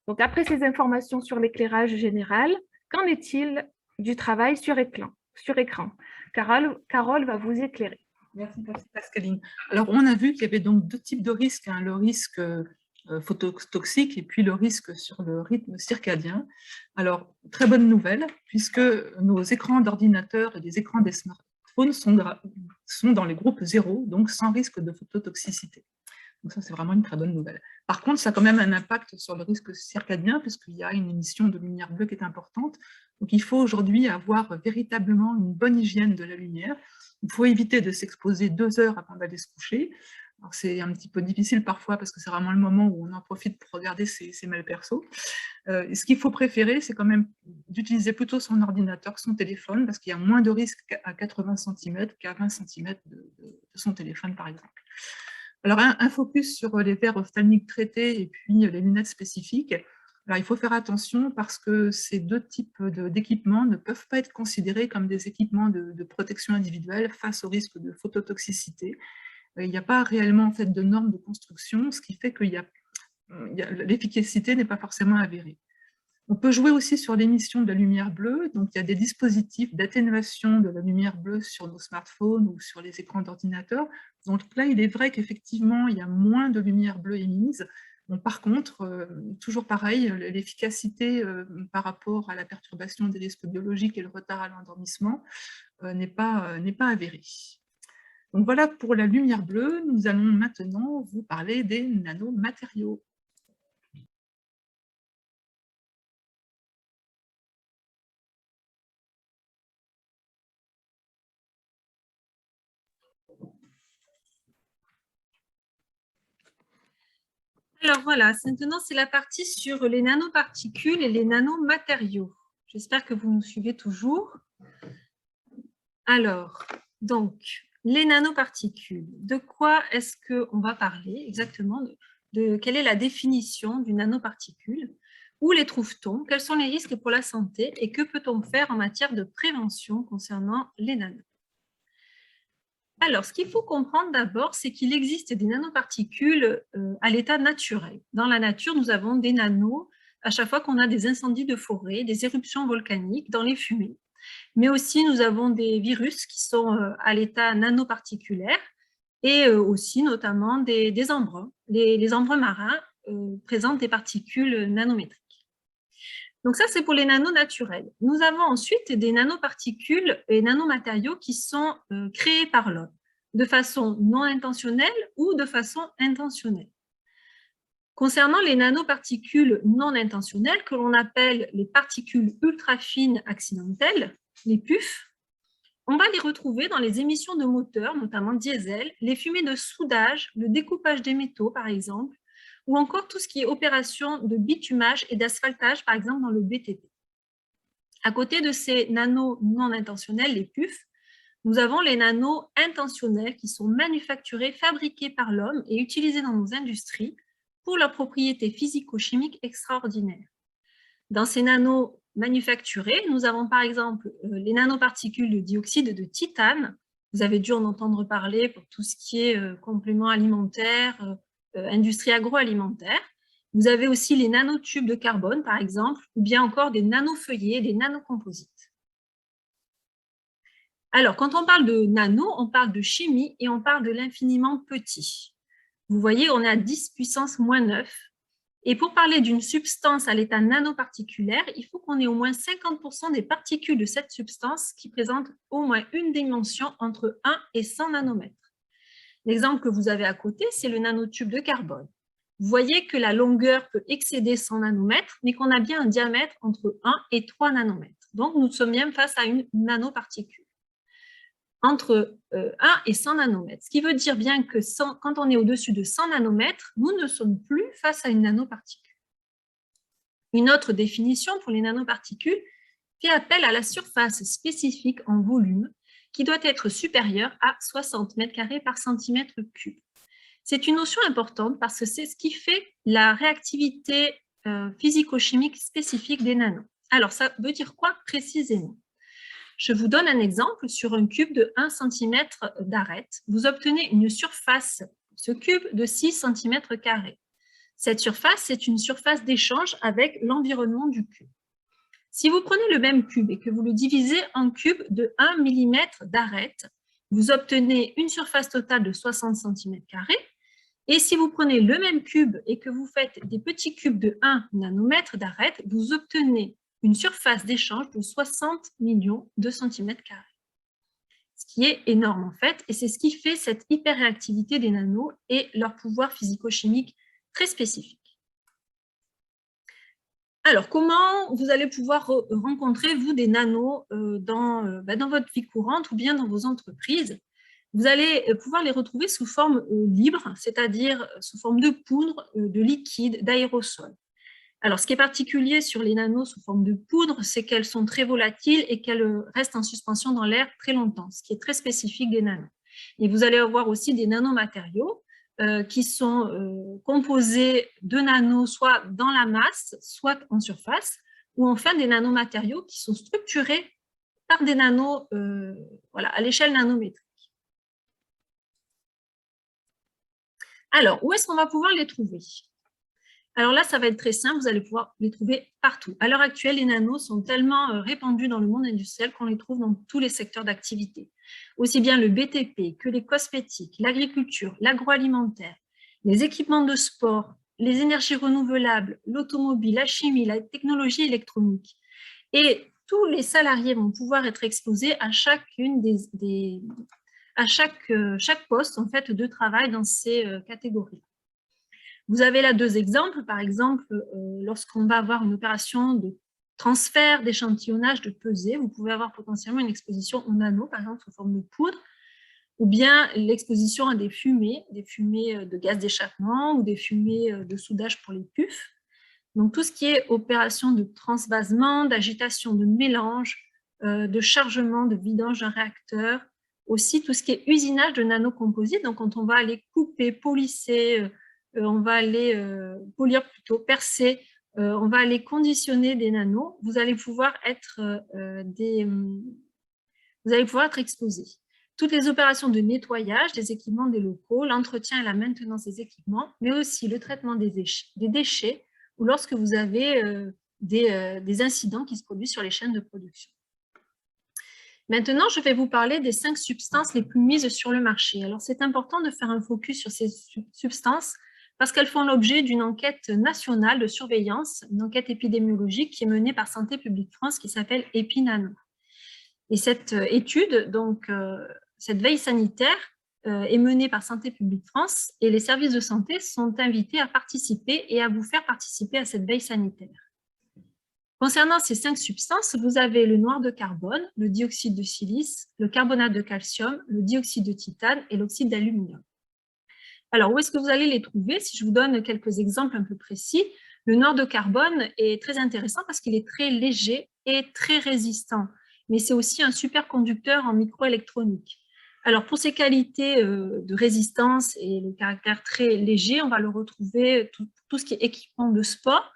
Donc, après ces informations sur l'éclairage général, qu'en est-il du travail sur écran? Carole va vous éclairer. Merci Pascaline. Alors, on a vu qu'il y avait donc 2 types de risques, hein, le risque phototoxique et puis le risque sur le rythme circadien. Alors, très bonne nouvelle, puisque nos écrans d'ordinateur et les écrans des smartphones sont dans les groupes 0, donc sans risque de phototoxicité. Donc ça, c'est vraiment une très bonne nouvelle. Par contre, ça a quand même un impact sur le risque circadien, puisqu'il y a une émission de lumière bleue qui est importante. Donc, il faut aujourd'hui avoir véritablement une bonne hygiène de la lumière. Il faut éviter de s'exposer 2 heures avant d'aller se coucher. C'est un petit peu difficile parfois, parce que c'est vraiment le moment où on en profite pour regarder ses mails perso. Ce qu'il faut préférer, c'est quand même d'utiliser plutôt son ordinateur, son téléphone, parce qu'il y a moins de risques à 80 cm qu'à 20 cm de son téléphone, par exemple. Alors, un focus sur les verres ophtalmiques traités et puis les lunettes spécifiques. Alors, il faut faire attention parce que ces 2 types d'équipements ne peuvent pas être considérés comme des équipements de protection individuelle face au risque de phototoxicité. Il n'y a pas réellement en fait, de normes de construction, ce qui fait que l'efficacité n'est pas forcément avérée. On peut jouer aussi sur l'émission de la lumière bleue. Donc, il y a des dispositifs d'atténuation de la lumière bleue sur nos smartphones ou sur les écrans d'ordinateur. Donc là, il est vrai qu'effectivement, il y a moins de lumière bleue émise. Bon, par contre, toujours pareil, l'efficacité par rapport à la perturbation des risques biologiques et le retard à l'endormissement n'est pas avérée. Donc voilà pour la lumière bleue. Nous allons maintenant vous parler des nanomatériaux. Alors voilà, maintenant c'est la partie sur les nanoparticules et les nanomatériaux. J'espère que vous nous suivez toujours. Alors, donc, les nanoparticules, de quoi est-ce qu'on va parler exactement? Quelle est la définition d'une nanoparticule? Où les trouve-t-on? Quels sont les risques pour la santé? Et que peut-on faire en matière de prévention concernant les nanos? Alors, ce qu'il faut comprendre d'abord, c'est qu'il existe des nanoparticules à l'état naturel. Dans la nature, nous avons des nanos à chaque fois qu'on a des incendies de forêt, des éruptions volcaniques, dans les fumées. Mais aussi, nous avons des virus qui sont à l'état nanoparticulaire et aussi notamment des embruns. Les embruns marins présentent des particules nanométriques. Donc ça, c'est pour les nanos naturels. Nous avons ensuite des nanoparticules et nanomatériaux qui sont créés par l'homme, de façon non intentionnelle ou de façon intentionnelle. Concernant les nanoparticules non intentionnelles, que l'on appelle les particules ultra-fines accidentelles, les PUF, on va les retrouver dans les émissions de moteurs, notamment diesel, les fumées de soudage, le découpage des métaux, par exemple, ou encore tout ce qui est opération de bitumage et d'asphaltage, par exemple dans le BTP. À côté de ces nanos non intentionnels, les PUF, nous avons les nanos intentionnels qui sont manufacturés, fabriqués par l'homme et utilisés dans nos industries pour leurs propriétés physico-chimiques extraordinaires. Dans ces nanos manufacturés, nous avons par exemple les nanoparticules de dioxyde de titane. Vous avez dû en entendre parler pour tout ce qui est compléments alimentaires, industrie agroalimentaire. Vous avez aussi les nanotubes de carbone, par exemple, ou bien encore des nanofeuillets, des nanocomposites. Alors, quand on parle de nano, on parle de chimie et on parle de l'infiniment petit. Vous voyez, on est à 10 puissance moins 9. Et pour parler d'une substance à l'état nanoparticulaire, il faut qu'on ait au moins 50% des particules de cette substance qui présentent au moins une dimension entre 1 et 100 nanomètres. L'exemple que vous avez à côté, c'est le nanotube de carbone. Vous voyez que la longueur peut excéder 100 nanomètres, mais qu'on a bien un diamètre entre 1 et 3 nanomètres. Donc, nous sommes bien face à une nanoparticule. Entre 1 et 100 nanomètres. Ce qui veut dire bien que quand on est au-dessus de 100 nanomètres, nous ne sommes plus face à une nanoparticule. Une autre définition pour les nanoparticules fait appel à la surface spécifique en volume qui doit être supérieure à 60 mètres carrés par centimètre cube. C'est une notion importante parce que c'est ce qui fait la réactivité physico-chimique spécifique des nanos. Alors, ça veut dire quoi précisément? Je vous donne un exemple sur un cube de 1 cm d'arête. Vous obtenez une surface, ce cube, de 6 cm². Cette surface, c'est une surface d'échange avec l'environnement du cube. Si vous prenez le même cube et que vous le divisez en cubes de 1 mm d'arête, vous obtenez une surface totale de 60 cm². Et si vous prenez le même cube et que vous faites des petits cubes de 1 nanomètre d'arête, vous obtenez une surface d'échange de 60 millions de centimètres carrés. Ce qui est énorme en fait, et c'est ce qui fait cette hyperréactivité des nanos et leur pouvoir physico-chimique très spécifique. Alors, comment vous allez pouvoir rencontrer, vous, des nanos dans votre vie courante ou bien dans vos entreprises? Vous allez pouvoir les retrouver sous forme libre, c'est-à-dire sous forme de poudre, de liquide, d'aérosol. Alors, ce qui est particulier sur les nanos sous forme de poudre, c'est qu'elles sont très volatiles et qu'elles restent en suspension dans l'air très longtemps, ce qui est très spécifique des nanos. Et vous allez avoir aussi des nanomatériaux qui sont composés de nanos soit dans la masse, soit en surface, ou enfin des nanomatériaux qui sont structurés par des nanos à l'échelle nanométrique. Alors, où est-ce qu'on va pouvoir les trouver? Alors là, ça va être très simple, vous allez pouvoir les trouver partout. À l'heure actuelle, les nanos sont tellement répandus dans le monde industriel qu'on les trouve dans tous les secteurs d'activité. Aussi bien le BTP que les cosmétiques, l'agriculture, l'agroalimentaire, les équipements de sport, les énergies renouvelables, l'automobile, la chimie, la technologie électronique. Et tous les salariés vont pouvoir être exposés à chacune chaque poste en fait, de travail dans ces catégories. Vous avez là 2 exemples. Par exemple, lorsqu'on va avoir une opération de transfert, d'échantillonnage, de pesée, vous pouvez avoir potentiellement une exposition au nano, par exemple, sous forme de poudre, ou bien l'exposition à des fumées de gaz d'échappement ou des fumées de soudage pour les puffs. Donc, tout ce qui est opération de transvasement, d'agitation de mélange, de chargement, de vidange d'un réacteur, aussi tout ce qui est usinage de nanocomposites. Donc, quand on va aller couper, polisser, on va aller polir plutôt, percer, on va aller conditionner des nanos, vous allez pouvoir être exposé. Toutes les opérations de nettoyage des équipements des locaux, l'entretien et la maintenance des équipements, mais aussi le traitement des déchets, ou lorsque vous avez des incidents qui se produisent sur les chaînes de production. Maintenant, je vais vous parler des 5 substances les plus mises sur le marché. Alors, c'est important de faire un focus sur ces substances parce qu'elles font l'objet d'une enquête nationale de surveillance, une enquête épidémiologique qui est menée par Santé publique France qui s'appelle EpiNano. Et cette étude, donc cette veille sanitaire, est menée par Santé publique France et les services de santé sont invités à participer et à vous faire participer à cette veille sanitaire. Concernant ces 5 substances, vous avez le noir de carbone, le dioxyde de silice, le carbonate de calcium, le dioxyde de titane et l'oxyde d'aluminium. Alors, où est-ce que vous allez les trouver? Si je vous donne quelques exemples un peu précis, le noir de carbone est très intéressant parce qu'il est très léger et très résistant, mais c'est aussi un superconducteur en microélectronique. Alors, pour ses qualités de résistance et le caractère très léger, on va le retrouver tout ce qui est équipement de sport,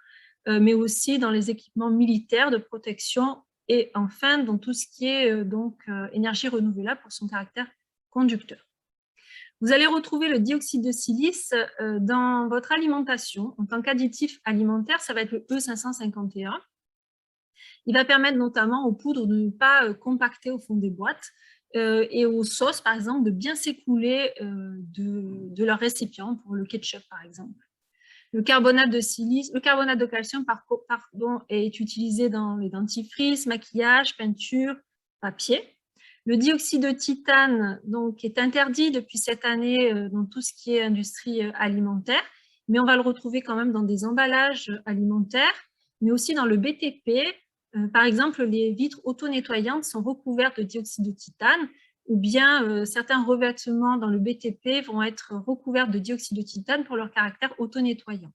mais aussi dans les équipements militaires de protection et enfin dans tout ce qui est énergie renouvelable pour son caractère conducteur. Vous allez retrouver le dioxyde de silice dans votre alimentation. En tant qu'additif alimentaire, ça va être le E551. Il va permettre notamment aux poudres de ne pas compacter au fond des boîtes et aux sauces, par exemple, de bien s'écouler de leur récipient, pour le ketchup, par exemple. Le carbonate de calcium est utilisé dans les dentifrices, maquillage, peinture, papier. Le dioxyde de titane donc, est interdit depuis cette année dans tout ce qui est industrie alimentaire, mais on va le retrouver quand même dans des emballages alimentaires, mais aussi dans le BTP. Par exemple, les vitres auto-nettoyantes sont recouvertes de dioxyde de titane, ou bien certains revêtements dans le BTP vont être recouverts de dioxyde de titane pour leur caractère auto-nettoyant.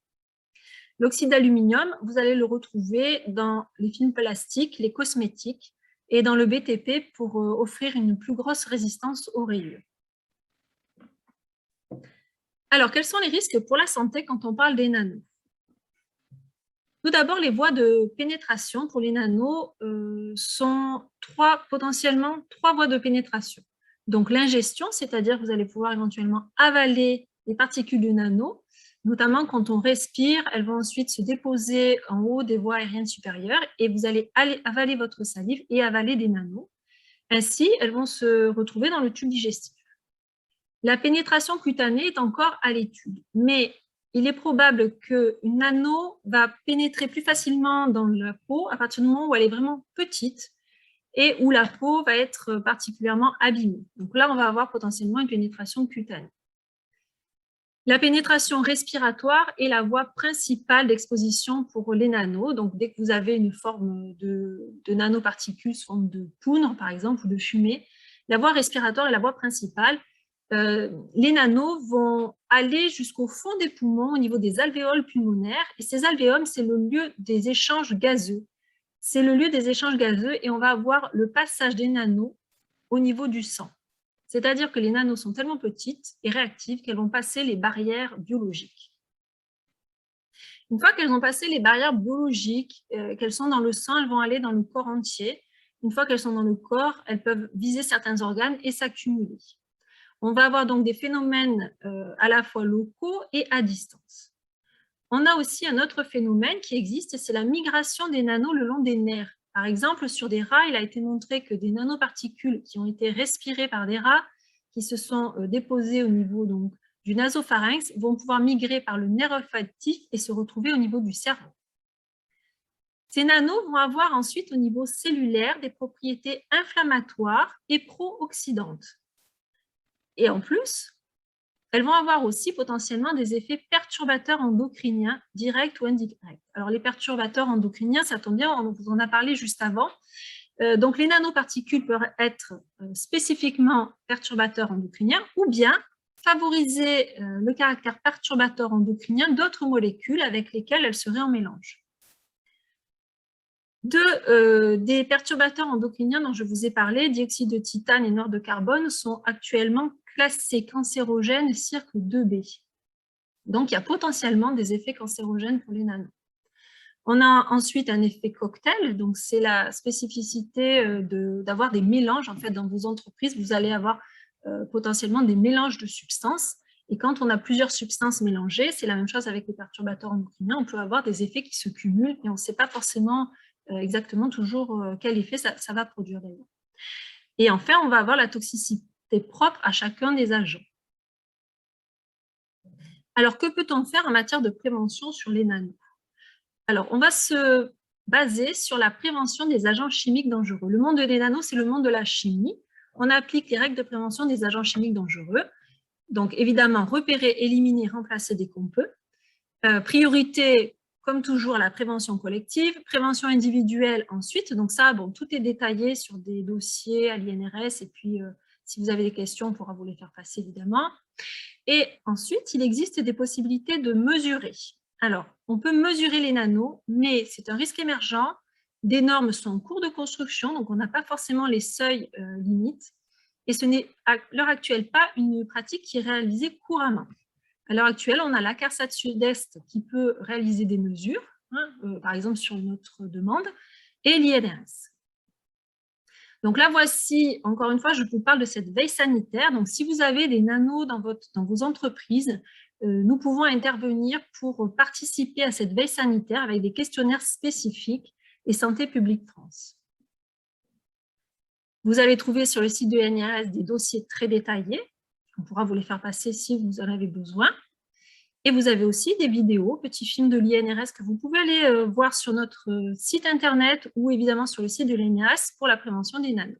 L'oxyde d'aluminium, vous allez le retrouver dans les films plastiques, les cosmétiques, et dans le BTP pour offrir une plus grosse résistance aux rayures. Alors, quels sont les risques pour la santé quand on parle des nanos? Tout d'abord, les voies de pénétration pour les nanos sont potentiellement 3 voies de pénétration. Donc, l'ingestion, c'est-à-dire que vous allez pouvoir éventuellement avaler les particules de nanos, notamment quand on respire, elles vont ensuite se déposer en haut des voies aériennes supérieures et vous allez avaler votre salive et avaler des nanos. Ainsi, elles vont se retrouver dans le tube digestif. La pénétration cutanée est encore à l'étude, mais il est probable qu'une nano va pénétrer plus facilement dans la peau à partir du moment où elle est vraiment petite et où la peau va être particulièrement abîmée. Donc là, on va avoir potentiellement une pénétration cutanée. La pénétration respiratoire est la voie principale d'exposition pour les nanos. Donc, dès que vous avez une forme de nanoparticules sous forme de poudre, par exemple, ou de fumée, la voie respiratoire est la voie principale. Les nanos vont aller jusqu'au fond des poumons, au niveau des alvéoles pulmonaires. Et ces alvéoles, c'est le lieu des échanges gazeux. C'est le lieu des échanges gazeux et on va avoir le passage des nanos au niveau du sang. C'est-à-dire que les nanos sont tellement petites et réactives qu'elles vont passer les barrières biologiques. Une fois qu'elles ont passé les barrières biologiques, qu'elles sont dans le sang, elles vont aller dans le corps entier. Une fois qu'elles sont dans le corps, elles peuvent viser certains organes et s'accumuler. On va avoir donc des phénomènes à la fois locaux et à distance. on a aussi un autre phénomène qui existe, c'est la migration des nanos le long des nerfs. Par exemple, sur des rats, il a été montré que des nanoparticules qui ont été respirées par des rats, qui se sont déposées au niveau donc, du nasopharynx, vont pouvoir migrer par le nerf olfactif et se retrouver au niveau du cerveau. Ces nanos vont avoir ensuite au niveau cellulaire des propriétés inflammatoires et pro-oxydantes. Et en plus, elles vont avoir aussi potentiellement des effets perturbateurs endocriniens directs ou indirects. Alors les perturbateurs endocriniens, ça tombe bien, on vous en a parlé juste avant. Donc les nanoparticules peuvent être spécifiquement perturbateurs endocriniens ou bien favoriser le caractère perturbateur endocrinien d'autres molécules avec lesquelles elles seraient en mélange. Des perturbateurs endocriniens dont je vous ai parlé, dioxyde de titane et noir de carbone, sont actuellement classés cancérogènes cirque 2B. Donc, il y a potentiellement des effets cancérogènes pour les nanos. On a ensuite un effet cocktail, donc c'est la spécificité d'avoir des mélanges. En fait, dans vos entreprises, vous allez avoir potentiellement des mélanges de substances. Et quand on a plusieurs substances mélangées, c'est la même chose avec les perturbateurs endocriniens, on peut avoir des effets qui se cumulent et on ne sait pas forcément exactement toujours quel effet ça va produire d'ailleurs. Et enfin, on va avoir la toxicité propre à chacun des agents. Alors, que peut-on faire en matière de prévention sur les nanos? Alors, on va se baser sur la prévention des agents chimiques dangereux. Le monde des nanos, c'est le monde de la chimie. On applique les règles de prévention des agents chimiques dangereux. Donc, évidemment, repérer, éliminer, remplacer dès qu'on peut. Priorité, comme toujours, à la prévention collective. Prévention individuelle ensuite. Donc ça, bon, tout est détaillé sur des dossiers à l'INRS. Et puis, si vous avez des questions, on pourra vous les faire passer, évidemment. Et ensuite, il existe des possibilités de mesurer. Alors, on peut mesurer les nanos, mais c'est un risque émergent. Des normes sont en cours de construction, donc on n'a pas forcément les seuils limites. Et ce n'est à l'heure actuelle pas une pratique qui est réalisée couramment. À l'heure actuelle, on a la CARSAT Sud-Est qui peut réaliser des mesures, par exemple sur notre demande, et l'INRS. Donc là, voici, encore une fois, je vous parle de cette veille sanitaire. Donc, si vous avez des nanos dans vos entreprises, nous pouvons intervenir pour participer à cette veille sanitaire avec des questionnaires spécifiques et Santé publique France. Vous allez trouver sur le site de l'INRS des dossiers très détaillés. On pourra vous les faire passer si vous en avez besoin. Et vous avez aussi des vidéos, petits films de l'INRS que vous pouvez aller voir sur notre site internet ou évidemment sur le site de l'INRS pour la prévention des nanos.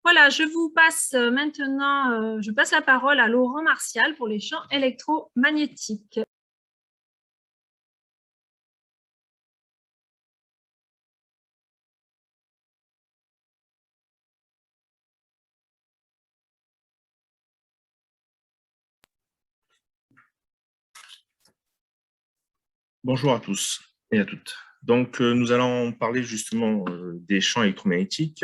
Voilà, je vous passe maintenant, je passe la parole à Laurent Martial pour les champs électromagnétiques. Bonjour à tous et à toutes. Donc, nous allons parler justement des champs électromagnétiques.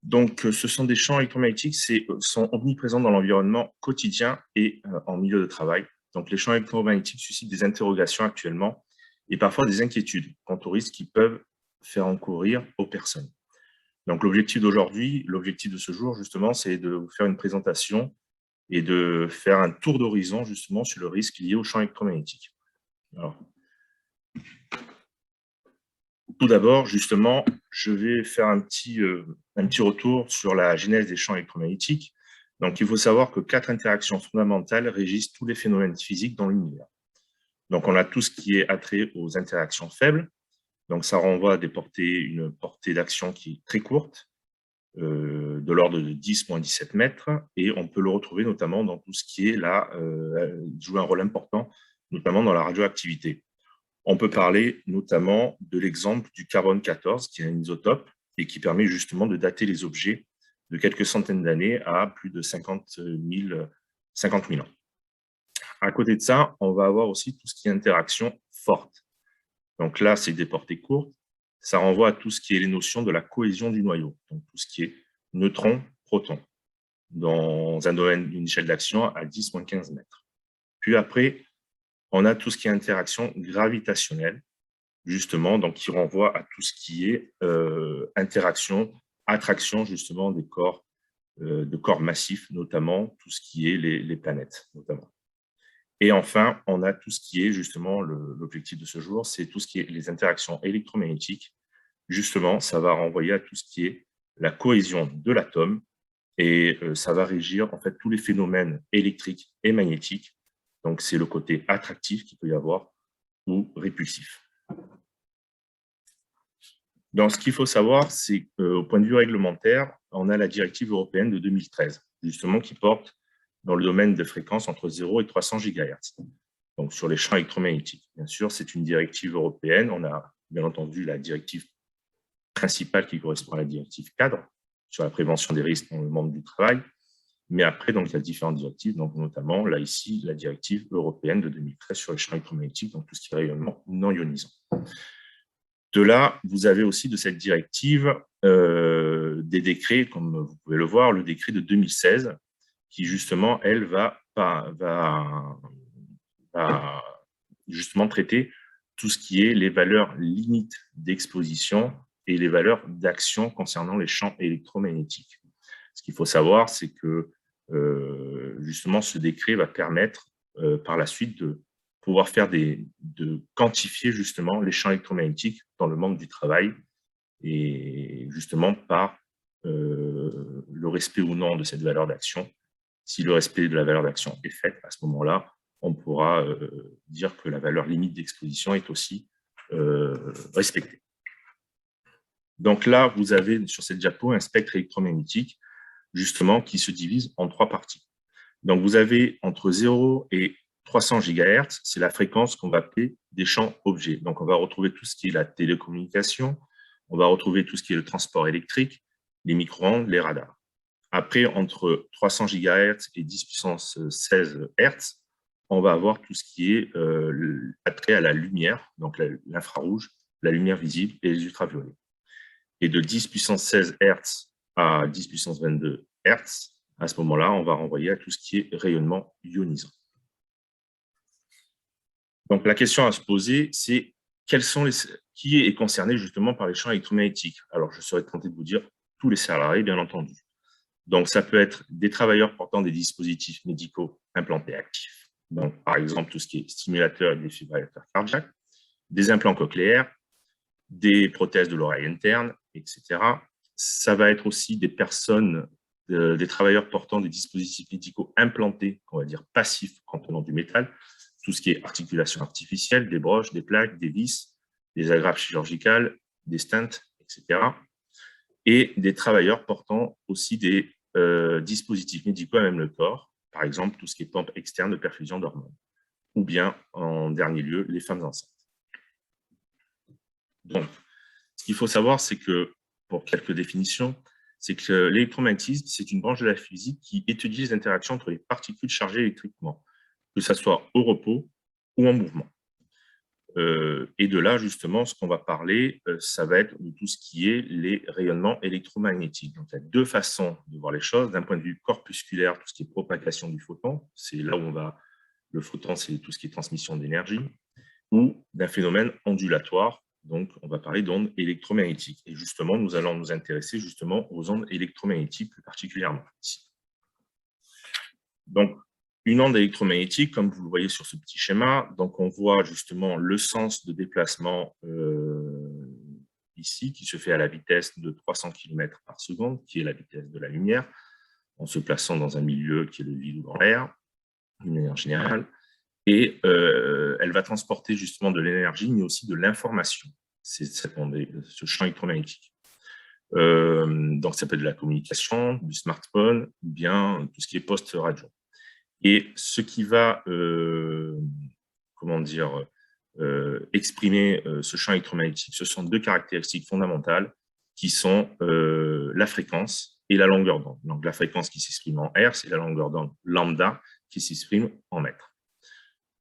Donc, ce sont des champs électromagnétiques qui sont omniprésents dans l'environnement quotidien et en milieu de travail. Donc, les champs électromagnétiques suscitent des interrogations actuellement et parfois des inquiétudes quant aux risques qu'ils peuvent faire encourir aux personnes. Donc, l'objectif d'aujourd'hui, l'objectif de ce jour, justement, c'est de vous faire une présentation et de faire un tour d'horizon, justement, sur le risque lié aux champs électromagnétiques. Alors, tout d'abord, justement, je vais faire un petit retour sur la genèse des champs électromagnétiques. Donc, il faut savoir que 4 interactions fondamentales régissent tous les phénomènes physiques dans l'univers. Donc, on a tout ce qui est attrait aux interactions faibles. Donc, ça renvoie à une portée d'action qui est très courte, de l'ordre de 10-17 mètres. Et on peut le retrouver notamment dans tout ce qui est là, joue un rôle important, notamment dans la radioactivité. On peut parler notamment de l'exemple du carbone 14, qui est un isotope et qui permet justement de dater les objets de quelques centaines d'années à plus de 50 000 ans. À côté de ça, on va avoir aussi tout ce qui est interaction forte. Donc là, c'est des portées courtes. Ça renvoie à tout ce qui est les notions de la cohésion du noyau, donc tout ce qui est neutrons, protons, dans un domaine d'une échelle d'action à 10-15 mètres. Puis après, on a tout ce qui est interaction gravitationnelle, justement, donc qui renvoie à tout ce qui est interaction, attraction, justement, des corps, de corps massifs, notamment tout ce qui est les planètes, notamment. Et enfin, on a tout ce qui est justement l'objectif de ce jour, c'est tout ce qui est les interactions électromagnétiques. Justement, ça va renvoyer à tout ce qui est la cohésion de l'atome et ça va régir en fait tous les phénomènes électriques et magnétiques. Donc, c'est le côté attractif qu'il peut y avoir ou répulsif. Donc, ce qu'il faut savoir, c'est qu'au point de vue réglementaire, on a la directive européenne de 2013, justement, qui porte dans le domaine de fréquences entre 0 et 300 GHz, donc sur les champs électromagnétiques. Bien sûr, c'est une directive européenne. On a bien entendu la directive principale qui correspond à la directive cadre sur la prévention des risques dans le monde du travail. Mais après, donc, il y a différentes directives, donc notamment, là, ici, la directive européenne de 2013 sur les champs électromagnétiques, donc tout ce qui est rayonnement non ionisant. De là, vous avez aussi de cette directive des décrets, comme vous pouvez le voir, le décret de 2016, qui justement, elle, va justement traiter tout ce qui est les valeurs limites d'exposition et les valeurs d'action concernant les champs électromagnétiques. Ce qu'il faut savoir, c'est que justement, ce décret va permettre par la suite de pouvoir faire de quantifier justement les champs électromagnétiques dans le monde du travail et justement par le respect ou non de cette valeur d'action. Si le respect de la valeur d'action est fait, à ce moment-là, on pourra dire que la valeur limite d'exposition est aussi respectée. Donc là, vous avez sur cette diapo un spectre électromagnétique justement qui se divise en 3 parties. Donc vous avez entre 0 et 300 GHz, c'est la fréquence qu'on va appeler des champs objets. Donc on va retrouver tout ce qui est la télécommunication, on va retrouver tout ce qui est le transport électrique, les micro-ondes, les radars. Après, entre 300 GHz et 10 puissance 16 Hz, on va avoir tout ce qui est attrait à la lumière, donc l'infrarouge, la lumière visible et les ultraviolets. Et de 10 puissance 16 Hz à 10 puissance 22 Hz, à ce moment-là, on va renvoyer à tout ce qui est rayonnement ionisant. Donc, la question à se poser, c'est qui est concerné justement par les champs électromagnétiques? Alors, je serais tenté de vous dire tous les salariés, bien entendu. Donc, ça peut être des travailleurs portant des dispositifs médicaux implantés actifs. Donc, par exemple, tout ce qui est stimulateur et défibrillateur cardiaque, des implants cochléaires, des prothèses de l'oreille interne, etc. Ça va être aussi des personnes, des travailleurs portant des dispositifs médicaux implantés, on va dire passifs, contenant du métal, tout ce qui est articulation artificielle, des broches, des plaques, des vis, des agrafes chirurgicales, des stents, etc. Et des travailleurs portant aussi des dispositifs médicaux à même le corps, par exemple tout ce qui est pompe externe de perfusion d'hormones, ou bien, en dernier lieu, les femmes enceintes. Donc, ce qu'il faut savoir, c'est que, pour quelques définitions, c'est que l'électromagnétisme, c'est une branche de la physique qui étudie les interactions entre les particules chargées électriquement, que ce soit au repos ou en mouvement. Et de là, justement, ce qu'on va parler, ça va être de tout ce qui est les rayonnements électromagnétiques. Donc, il y a 2 façons de voir les choses. D'un point de vue corpusculaire, tout ce qui est propagation du photon, c'est là où on va... Le photon, c'est tout ce qui est transmission d'énergie, ou d'un phénomène ondulatoire. Donc, on va parler d'ondes électromagnétiques. Et justement, nous allons nous intéresser justement aux ondes électromagnétiques plus particulièrement ici. Donc, une onde électromagnétique, comme vous le voyez sur ce petit schéma, donc on voit justement le sens de déplacement ici, qui se fait à la vitesse de 300 km par seconde, qui est la vitesse de la lumière, en se plaçant dans un milieu qui est le vide ou dans l'air, d'une manière générale. Et elle va transporter justement de l'énergie, mais aussi de l'information. C'est ce champ électromagnétique. Donc, ça peut être de la communication, du smartphone, ou bien tout ce qui est post-radio. Et ce qui va, exprimer ce champ électromagnétique, ce sont 2 caractéristiques fondamentales qui sont la fréquence et la longueur d'onde. Donc, la fréquence qui s'exprime en Hertz et la longueur d'onde lambda qui s'exprime en mètres.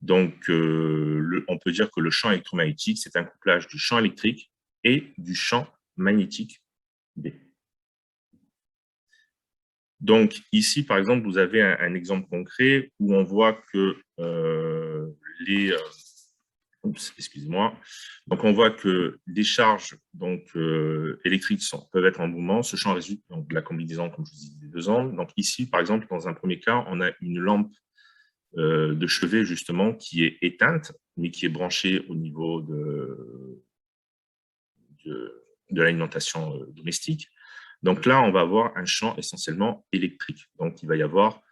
Donc, on peut dire que le champ électromagnétique, c'est un couplage du champ électrique et du champ magnétique B. Donc, ici, par exemple, vous avez un exemple concret où on voit que Donc, on voit que les charges électriques peuvent être en mouvement. Ce champ résulte donc, de la combinaison, comme je vous disais, des 2 ondes. Donc, ici, par exemple, dans un premier cas, on a une lampe de chevet justement qui est éteinte, mais qui est branchée au niveau de l'alimentation domestique. Donc là, on va avoir un champ essentiellement électrique. Donc il va y avoir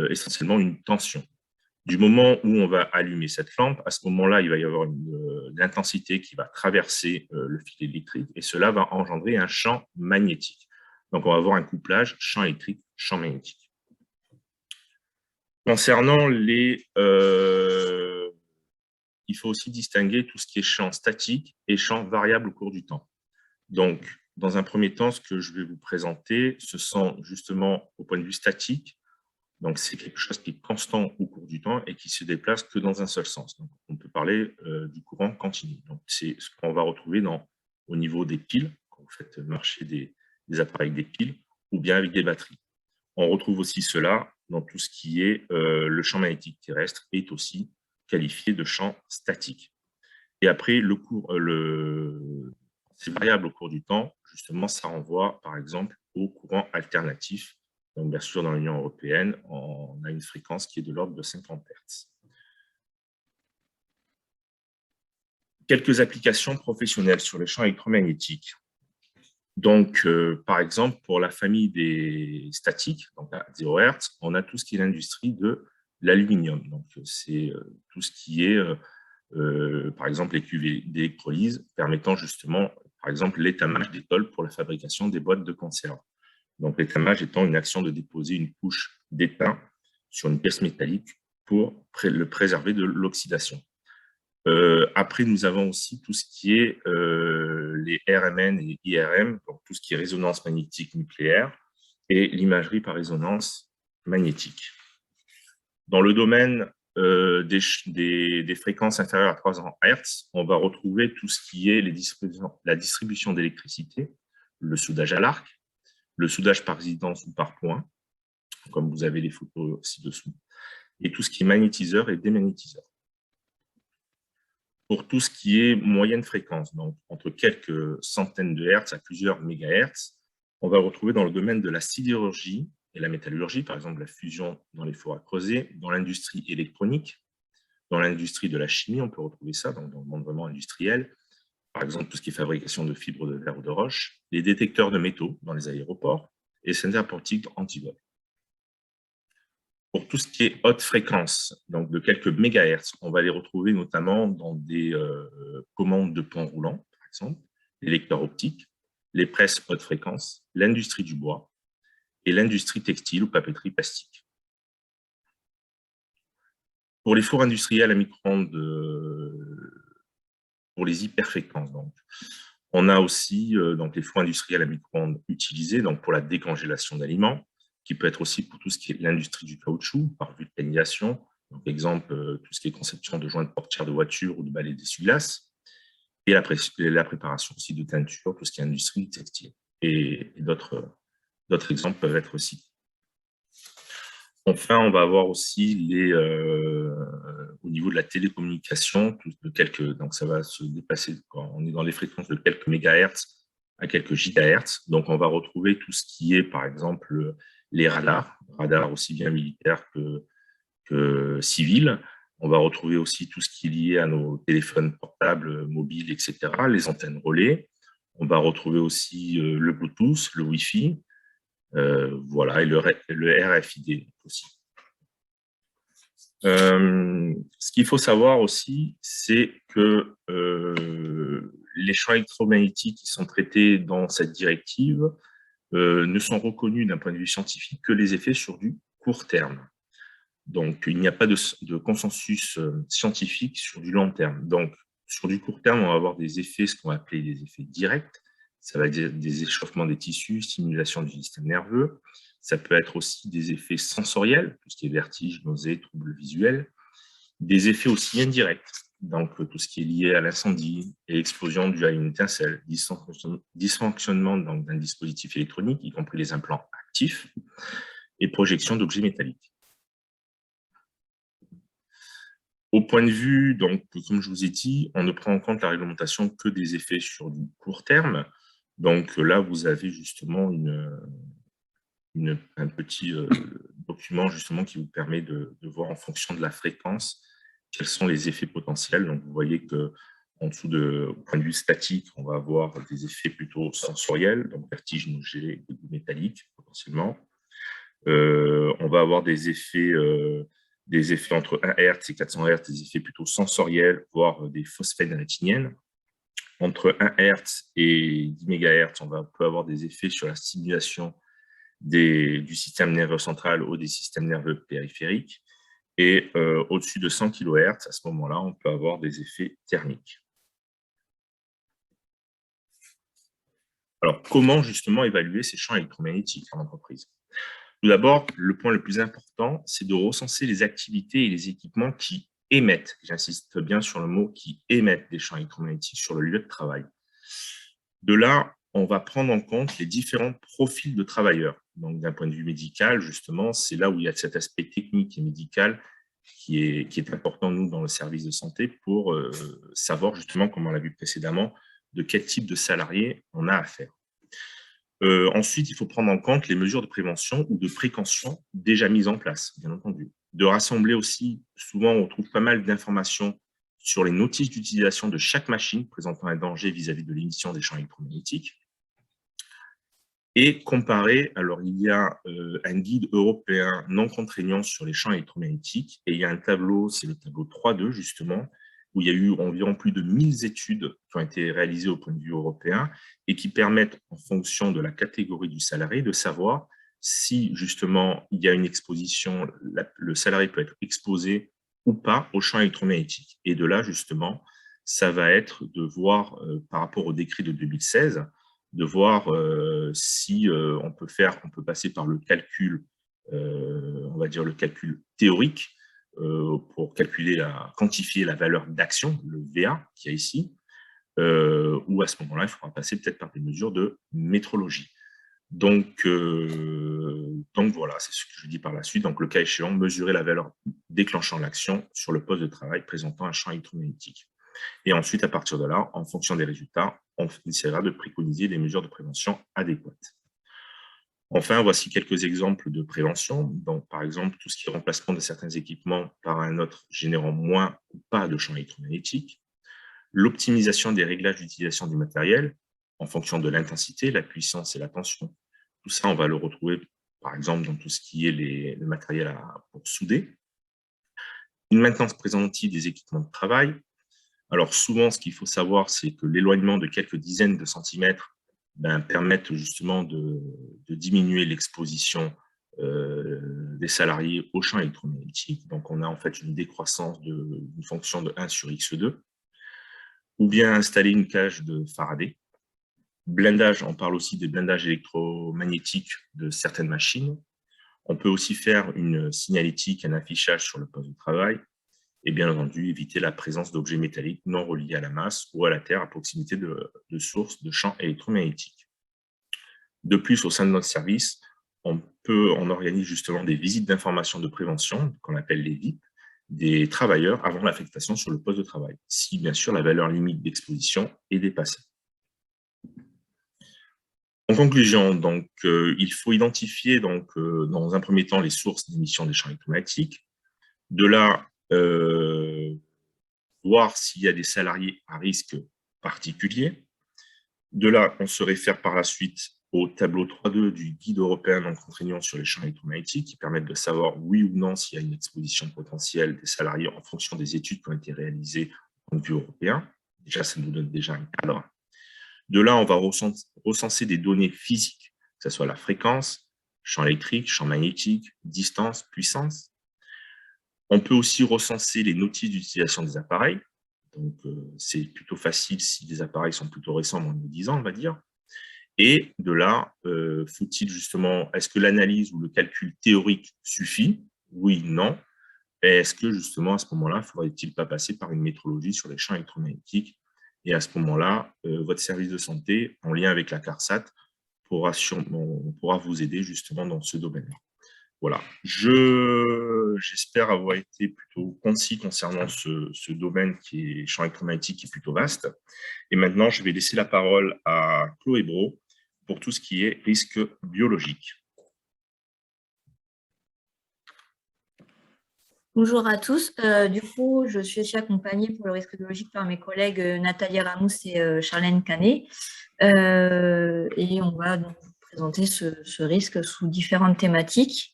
essentiellement une tension. Du moment où on va allumer cette lampe, à ce moment-là, il va y avoir une intensité qui va traverser le fil électrique et cela va engendrer un champ magnétique. Donc, on va avoir un couplage champ électrique, champ magnétique. Concernant il faut aussi distinguer tout ce qui est champ statique et champ variable au cours du temps. Donc, dans un premier temps, ce que je vais vous présenter, ce sont justement au point de vue statique. Donc, c'est quelque chose qui est constant au cours du temps et qui se déplace que dans un seul sens. Donc, on peut parler du courant continu. Donc, c'est ce qu'on va retrouver au niveau des piles, quand vous faites marcher des appareils avec des piles, ou bien avec des batteries. On retrouve aussi cela dans tout ce qui est le champ magnétique terrestre, est aussi qualifié de champ statique. Et après, ces variables au cours du temps, justement, ça renvoie, par exemple, au courant alternatif. Donc, bien sûr, dans l'Union européenne, on a une fréquence qui est de l'ordre de 50 Hz. Quelques applications professionnelles sur les champs électromagnétiques. Donc, par exemple, pour la famille des statiques, donc à 0 Hz, on a tout ce qui est l'industrie de l'aluminium. Donc, c'est tout ce qui est, par exemple, les cuves d'électrolyse permettant justement, par exemple, l'étamage des tôles pour la fabrication des boîtes de conserve. Donc, l'étamage étant une action de déposer une couche d'étain sur une pièce métallique pour le préserver de l'oxydation. Après, nous avons aussi tout ce qui est les RMN et IRM, donc tout ce qui est résonance magnétique nucléaire et l'imagerie par résonance magnétique. Dans le domaine des fréquences inférieures à 300 Hz, on va retrouver tout ce qui est la distribution d'électricité, le soudage à l'arc, le soudage par résidence ou par point, comme vous avez les photos ci-dessous, et tout ce qui est magnétiseur et démagnétiseur. Pour tout ce qui est moyenne fréquence, donc entre quelques centaines de Hertz à plusieurs mégahertz, on va retrouver dans le domaine de la sidérurgie et la métallurgie, par exemple la fusion dans les fours à creuser, dans l'industrie électronique, dans l'industrie de la chimie, on peut retrouver ça dans le monde vraiment industriel, par exemple tout ce qui est fabrication de fibres de verre ou de roche, les détecteurs de métaux dans les aéroports et les centres optiques anti-vol. Pour tout ce qui est haute fréquence, donc de quelques mégahertz, on va les retrouver notamment dans des commandes de ponts roulants, par exemple, les lecteurs optiques, les presses haute fréquence, l'industrie du bois et l'industrie textile ou papeterie plastique. Pour les fours industriels à micro-ondes, pour les hyperfréquences, donc, on a aussi donc les fours industriels à micro-ondes utilisés donc pour la décongélation d'aliments, qui peut être aussi pour tout ce qui est l'industrie du caoutchouc, par vulcanisation, donc exemple, tout ce qui est conception de joints de portière de voiture ou de balais d'essuie-glace, et la préparation aussi de teinture, tout ce qui est industrie textile. Et d'autres exemples peuvent être cités. Enfin, on va avoir aussi au niveau de la télécommunication, donc ça va se dépasser quand on est dans les fréquences de quelques mégahertz à quelques gigahertz. Donc, on va retrouver tout ce qui est, par exemple, les radars aussi bien militaires que civils. On va retrouver aussi tout ce qui est lié à nos téléphones portables, mobiles, etc., les antennes relais. On va retrouver aussi le Bluetooth, le Wi-Fi, voilà, et le RFID aussi. Ce qu'il faut savoir aussi, c'est que les champs électromagnétiques qui sont traités dans cette directive ne sont reconnus d'un point de vue scientifique que les effets sur du court terme. Donc, il n'y a pas de consensus scientifique sur du long terme. Donc, sur du court terme, on va avoir des effets, ce qu'on va appeler des effets directs. Ça va être des échauffements des tissus, stimulation du système nerveux. Ça peut être aussi des effets sensoriels, tout ce qui est vertige, nausée, troubles visuels. Des effets aussi indirects, donc tout ce qui est lié à l'incendie et l'explosion due à une étincelle, dysfonctionnement d'un dispositif électronique, y compris les implants actifs, et projection d'objets métalliques. Au point de vue, donc, comme je vous ai dit, on ne prend en compte la réglementation que des effets sur du court terme. Donc là, vous avez justement un petit document justement qui vous permet de voir en fonction de la fréquence quels sont les effets potentiels. Donc, vous voyez qu'en dessous au point de vue statique, on va avoir des effets plutôt sensoriels, donc vertige, nausée, dégoût métallique potentiellement. On va avoir des effets entre 1 Hz et 400 Hz, des effets plutôt sensoriels, voire des phosphènes rétiniennes. Entre 1 Hz et 10 MHz, on peut avoir des effets sur la stimulation du système nerveux central ou des systèmes nerveux périphériques. Et au-dessus de 100 kHz, à ce moment-là, on peut avoir des effets thermiques. Alors, comment justement évaluer ces champs électromagnétiques en entreprise? Tout d'abord, le point le plus important, c'est de recenser les activités et les équipements qui émettent, j'insiste bien sur le mot, qui émettent des champs électromagnétiques sur le lieu de travail. De là, on va prendre en compte les différents profils de travailleurs. Donc, d'un point de vue médical, justement, c'est là où il y a cet aspect technique et médical qui est important, nous, dans le service de santé, pour savoir, justement, comme on l'a vu précédemment, de quel type de salarié on a affaire. Ensuite, il faut prendre en compte les mesures de prévention ou de précaution déjà mises en place, bien entendu. De rassembler aussi, souvent, on trouve pas mal d'informations sur les notices d'utilisation de chaque machine présentant un danger vis-à-vis de l'émission des champs électromagnétiques. Et comparer, alors il y a un guide européen non contraignant sur les champs électromagnétiques, et il y a un tableau, c'est le tableau 3.2 justement, où il y a eu environ plus de 1000 études qui ont été réalisées au point de vue européen et qui permettent, en fonction de la catégorie du salarié, de savoir si justement il y a une exposition, le salarié peut être exposé ou pas aux champs électromagnétiques. Et de là, justement, ça va être de voir, par rapport au décret de 2016, de voir si on peut passer par le calcul, on va dire le calcul théorique, pour quantifier la valeur d'action, le VA qu'il y a ici, ou à ce moment-là, il faudra passer peut-être par des mesures de métrologie. Donc voilà, c'est ce que je dis par la suite. Donc, le cas échéant, mesurer la valeur déclenchant l'action sur le poste de travail présentant un champ électromagnétique. Et ensuite, à partir de là, en fonction des résultats, on essaiera de préconiser des mesures de prévention adéquates. Enfin, voici quelques exemples de prévention. Donc, par exemple, tout ce qui est remplacement de certains équipements par un autre générant moins ou pas de champs électromagnétiques. L'optimisation des réglages d'utilisation du matériel en fonction de l'intensité, la puissance et la tension. Tout ça, on va le retrouver, par exemple, dans tout ce qui est le matériel pour souder. Une maintenance préventive des équipements de travail. Alors, souvent, ce qu'il faut savoir, c'est que l'éloignement de quelques dizaines de centimètres permettent justement de diminuer l'exposition des salariés aux champs électromagnétiques. Donc, on a en fait une décroissance d'une fonction de 1 sur X2. Ou bien installer une cage de Faraday. Blindage, on parle aussi des blindages électromagnétiques de certaines machines. On peut aussi faire une signalétique, un affichage sur le poste de travail. Et bien entendu, éviter la présence d'objets métalliques non reliés à la masse ou à la terre à proximité de sources de champs électromagnétiques. De plus, au sein de notre service, on organise justement des visites d'information de prévention, qu'on appelle les VIP, des travailleurs avant l'affectation sur le poste de travail, si bien sûr la valeur limite d'exposition est dépassée. En conclusion, donc, il faut identifier dans un premier temps les sources d'émission des champs électromagnétiques. De là, voir s'il y a des salariés à risque particulier. De là, on se réfère par la suite au tableau 3.2 du guide européen non contraignant sur les champs électromagnétiques qui permettent de savoir oui ou non s'il y a une exposition potentielle des salariés en fonction des études qui ont été réalisées au point de vue européen. Déjà, ça nous donne déjà un cadre. De là, on va recenser des données physiques, que ce soit la fréquence, champ électrique, champ magnétique, distance, puissance. On peut aussi recenser les notices d'utilisation des appareils. Donc, c'est plutôt facile si les appareils sont plutôt récents, moins de 10 ans, on va dire. Et de là, faut-il justement, est-ce que l'analyse ou le calcul théorique suffit? Oui, non. Est-ce que justement, à ce moment-là, ne faudrait-il pas passer par une métrologie sur les champs électromagnétiques? Et à ce moment-là, votre service de santé, en lien avec la CARSAT, pourra vous aider justement dans ce domaine-là. Voilà, j'espère avoir été plutôt concis concernant ce domaine qui est champ électromagnétique, qui est plutôt vaste. Et maintenant, je vais laisser la parole à Chloé Brault pour tout ce qui est risque biologique. Bonjour à tous. Du coup, je suis aussi accompagnée pour le risque biologique par mes collègues Nathalie Ramous et Charlène Canet. Et on va donc vous présenter ce risque sous différentes thématiques.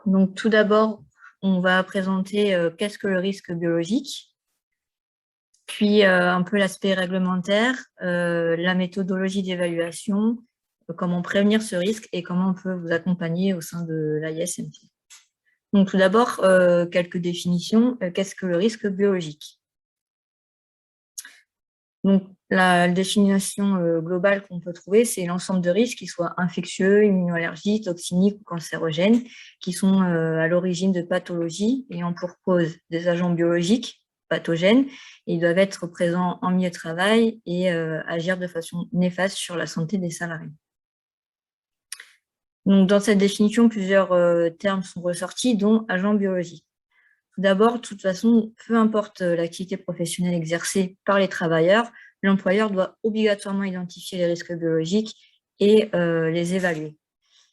Donc, tout d'abord, on va présenter qu'est-ce que le risque biologique, puis un peu l'aspect réglementaire, la méthodologie d'évaluation, comment prévenir ce risque et comment on peut vous accompagner au sein de l'AISMT. Donc, tout d'abord, quelques définitions. Qu'est-ce que le risque biologique? Donc, la définition globale qu'on peut trouver, c'est l'ensemble de risques qui soient infectieux, immunoallergiques, toxiniques ou cancérogènes, qui sont à l'origine de pathologies ayant pour cause des agents biologiques pathogènes. Ils doivent être présents en milieu de travail et agir de façon néfaste sur la santé des salariés. Donc, dans cette définition, plusieurs termes sont ressortis, dont agents biologiques. Tout d'abord, de toute façon, peu importe l'activité professionnelle exercée par les travailleurs, l'employeur doit obligatoirement identifier les risques biologiques et les évaluer.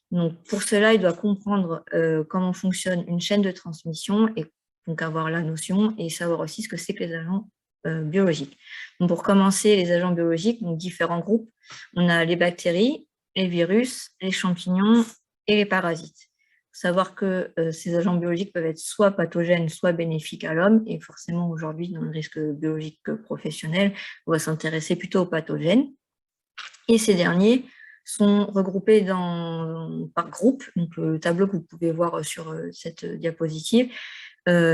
Donc, pour cela, il doit comprendre comment fonctionne une chaîne de transmission et donc avoir la notion et savoir aussi ce que c'est que les agents biologiques. Donc, pour commencer, les agents biologiques, donc différents groupes, on a les bactéries, les virus, les champignons et les parasites. Il faut savoir que ces agents biologiques peuvent être soit pathogènes, soit bénéfiques à l'homme. Et forcément, aujourd'hui, dans le risque biologique professionnel, on va s'intéresser plutôt aux pathogènes. Et ces derniers sont regroupés par groupe, donc le tableau que vous pouvez voir sur cette diapositive,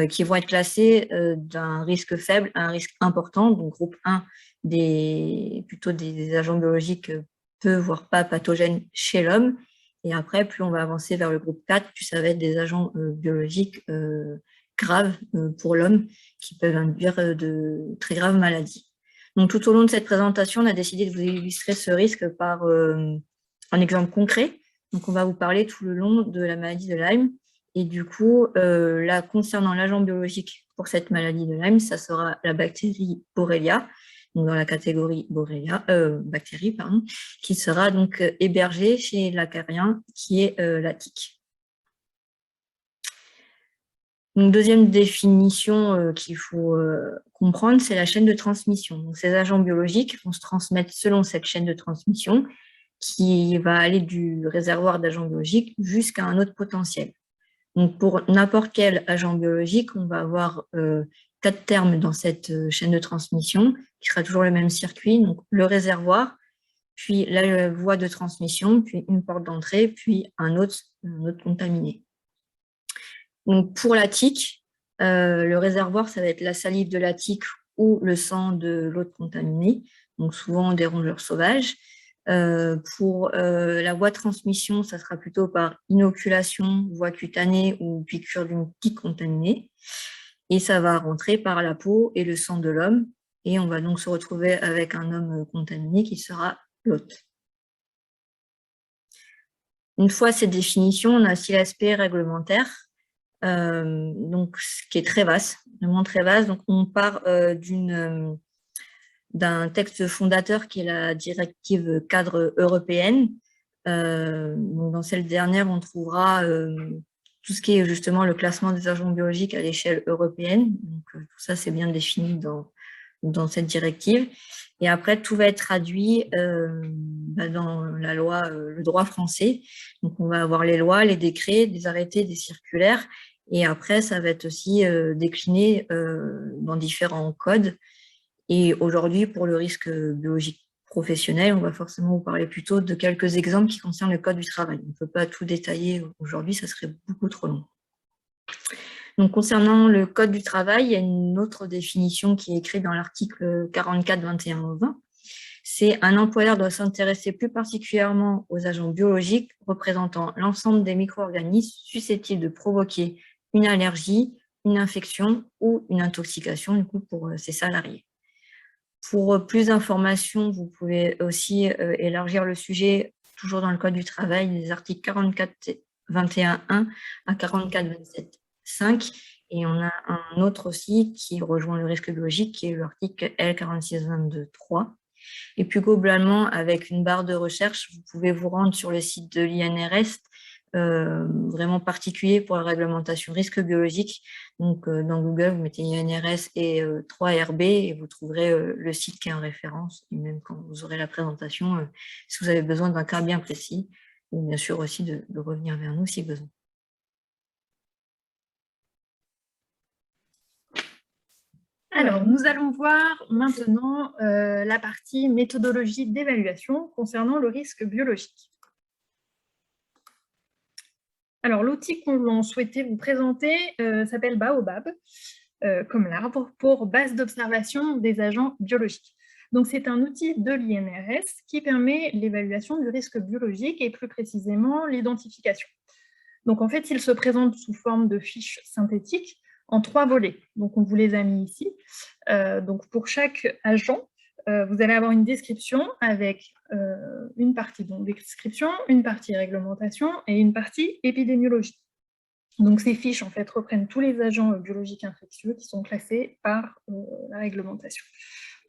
qui vont être classés d'un risque faible à un risque important. Donc, groupe 1, plutôt des agents biologiques peu, voire pas pathogènes chez l'homme. Et après, plus on va avancer vers le groupe 4, plus ça va être des agents biologiques graves pour l'homme qui peuvent induire de très graves maladies. Donc, tout au long de cette présentation, on a décidé de vous illustrer ce risque par un exemple concret. Donc, on va vous parler tout le long de la maladie de Lyme. Et du coup, là, concernant l'agent biologique pour cette maladie de Lyme, ça sera la bactérie Borrelia, donc dans la catégorie bactérie, qui sera donc hébergée chez l'acarien, qui est la tique. Donc, deuxième définition qu'il faut comprendre, c'est la chaîne de transmission. Donc, ces agents biologiques vont se transmettre selon cette chaîne de transmission qui va aller du réservoir d'agents biologiques jusqu'à un autre potentiel. Donc, pour n'importe quel agent biologique, on va avoir 4 termes dans cette chaîne de transmission, qui sera toujours le même circuit, donc le réservoir, puis la voie de transmission, puis une porte d'entrée, puis un autre contaminé. Donc, pour la tique, le réservoir, ça va être la salive de la tique ou le sang de l'autre contaminé, donc souvent des rongeurs sauvages. Pour la voie de transmission, ça sera plutôt par inoculation, voie cutanée ou piqûre d'une tique contaminée. Et ça va rentrer par la peau et le sang de l'homme. Et on va donc se retrouver avec un homme contaminé qui sera l'hôte. Une fois cette définition, on a aussi l'aspect réglementaire, donc, ce qui est très vaste, vraiment très vaste. Donc, on part d'un texte fondateur qui est la directive cadre européenne. Donc dans cette dernière, on trouvera tout ce qui est justement le classement des agents biologiques à l'échelle européenne. Donc, tout ça, c'est bien défini dans cette directive. Et après, tout va être traduit dans la loi, le droit français. Donc, on va avoir les lois, les décrets, des arrêtés, des circulaires. Et après, ça va être aussi décliné dans différents codes. Et aujourd'hui, pour le risque biologique professionnel, on va forcément vous parler plutôt de quelques exemples qui concernent le code du travail. On ne peut pas tout détailler aujourd'hui, ça serait beaucoup trop long. Donc, concernant le code du travail, il y a une autre définition qui est écrite dans l'article 44.21.20. C'est un employeur doit s'intéresser plus particulièrement aux agents biologiques représentant l'ensemble des micro-organismes susceptibles de provoquer une allergie, une infection ou une intoxication du coup, pour ses salariés. Pour plus d'informations, vous pouvez aussi élargir le sujet, toujours dans le Code du travail, des articles 44.21.1 à 44.27.5. Et on a un autre aussi qui rejoint le risque biologique, qui est l'article L4622.3. Et plus globalement, avec une barre de recherche, vous pouvez vous rendre sur le site de l'INRS vraiment particulier pour la réglementation risque biologique. Donc, dans Google, vous mettez INRS et 3RB et vous trouverez le site qui est en référence. Et même quand vous aurez la présentation, si vous avez besoin d'un cas bien précis, ou bien sûr aussi de revenir vers nous si besoin. Alors, nous allons voir maintenant la partie méthodologie d'évaluation concernant le risque biologique. Alors, l'outil qu'on souhaitait vous présenter s'appelle Baobab, comme l'arbre, pour base d'observation des agents biologiques. Donc, c'est un outil de l'INRS qui permet l'évaluation du risque biologique et plus précisément l'identification. Donc, en fait, il se présente sous forme de fiches synthétiques en 3 volets. Donc, on vous les a mis ici. Donc, pour chaque agent, vous allez avoir une description avec une partie description, une partie réglementation et une partie épidémiologie. Donc, ces fiches, en fait, reprennent tous les agents biologiques infectieux qui sont classés par la réglementation.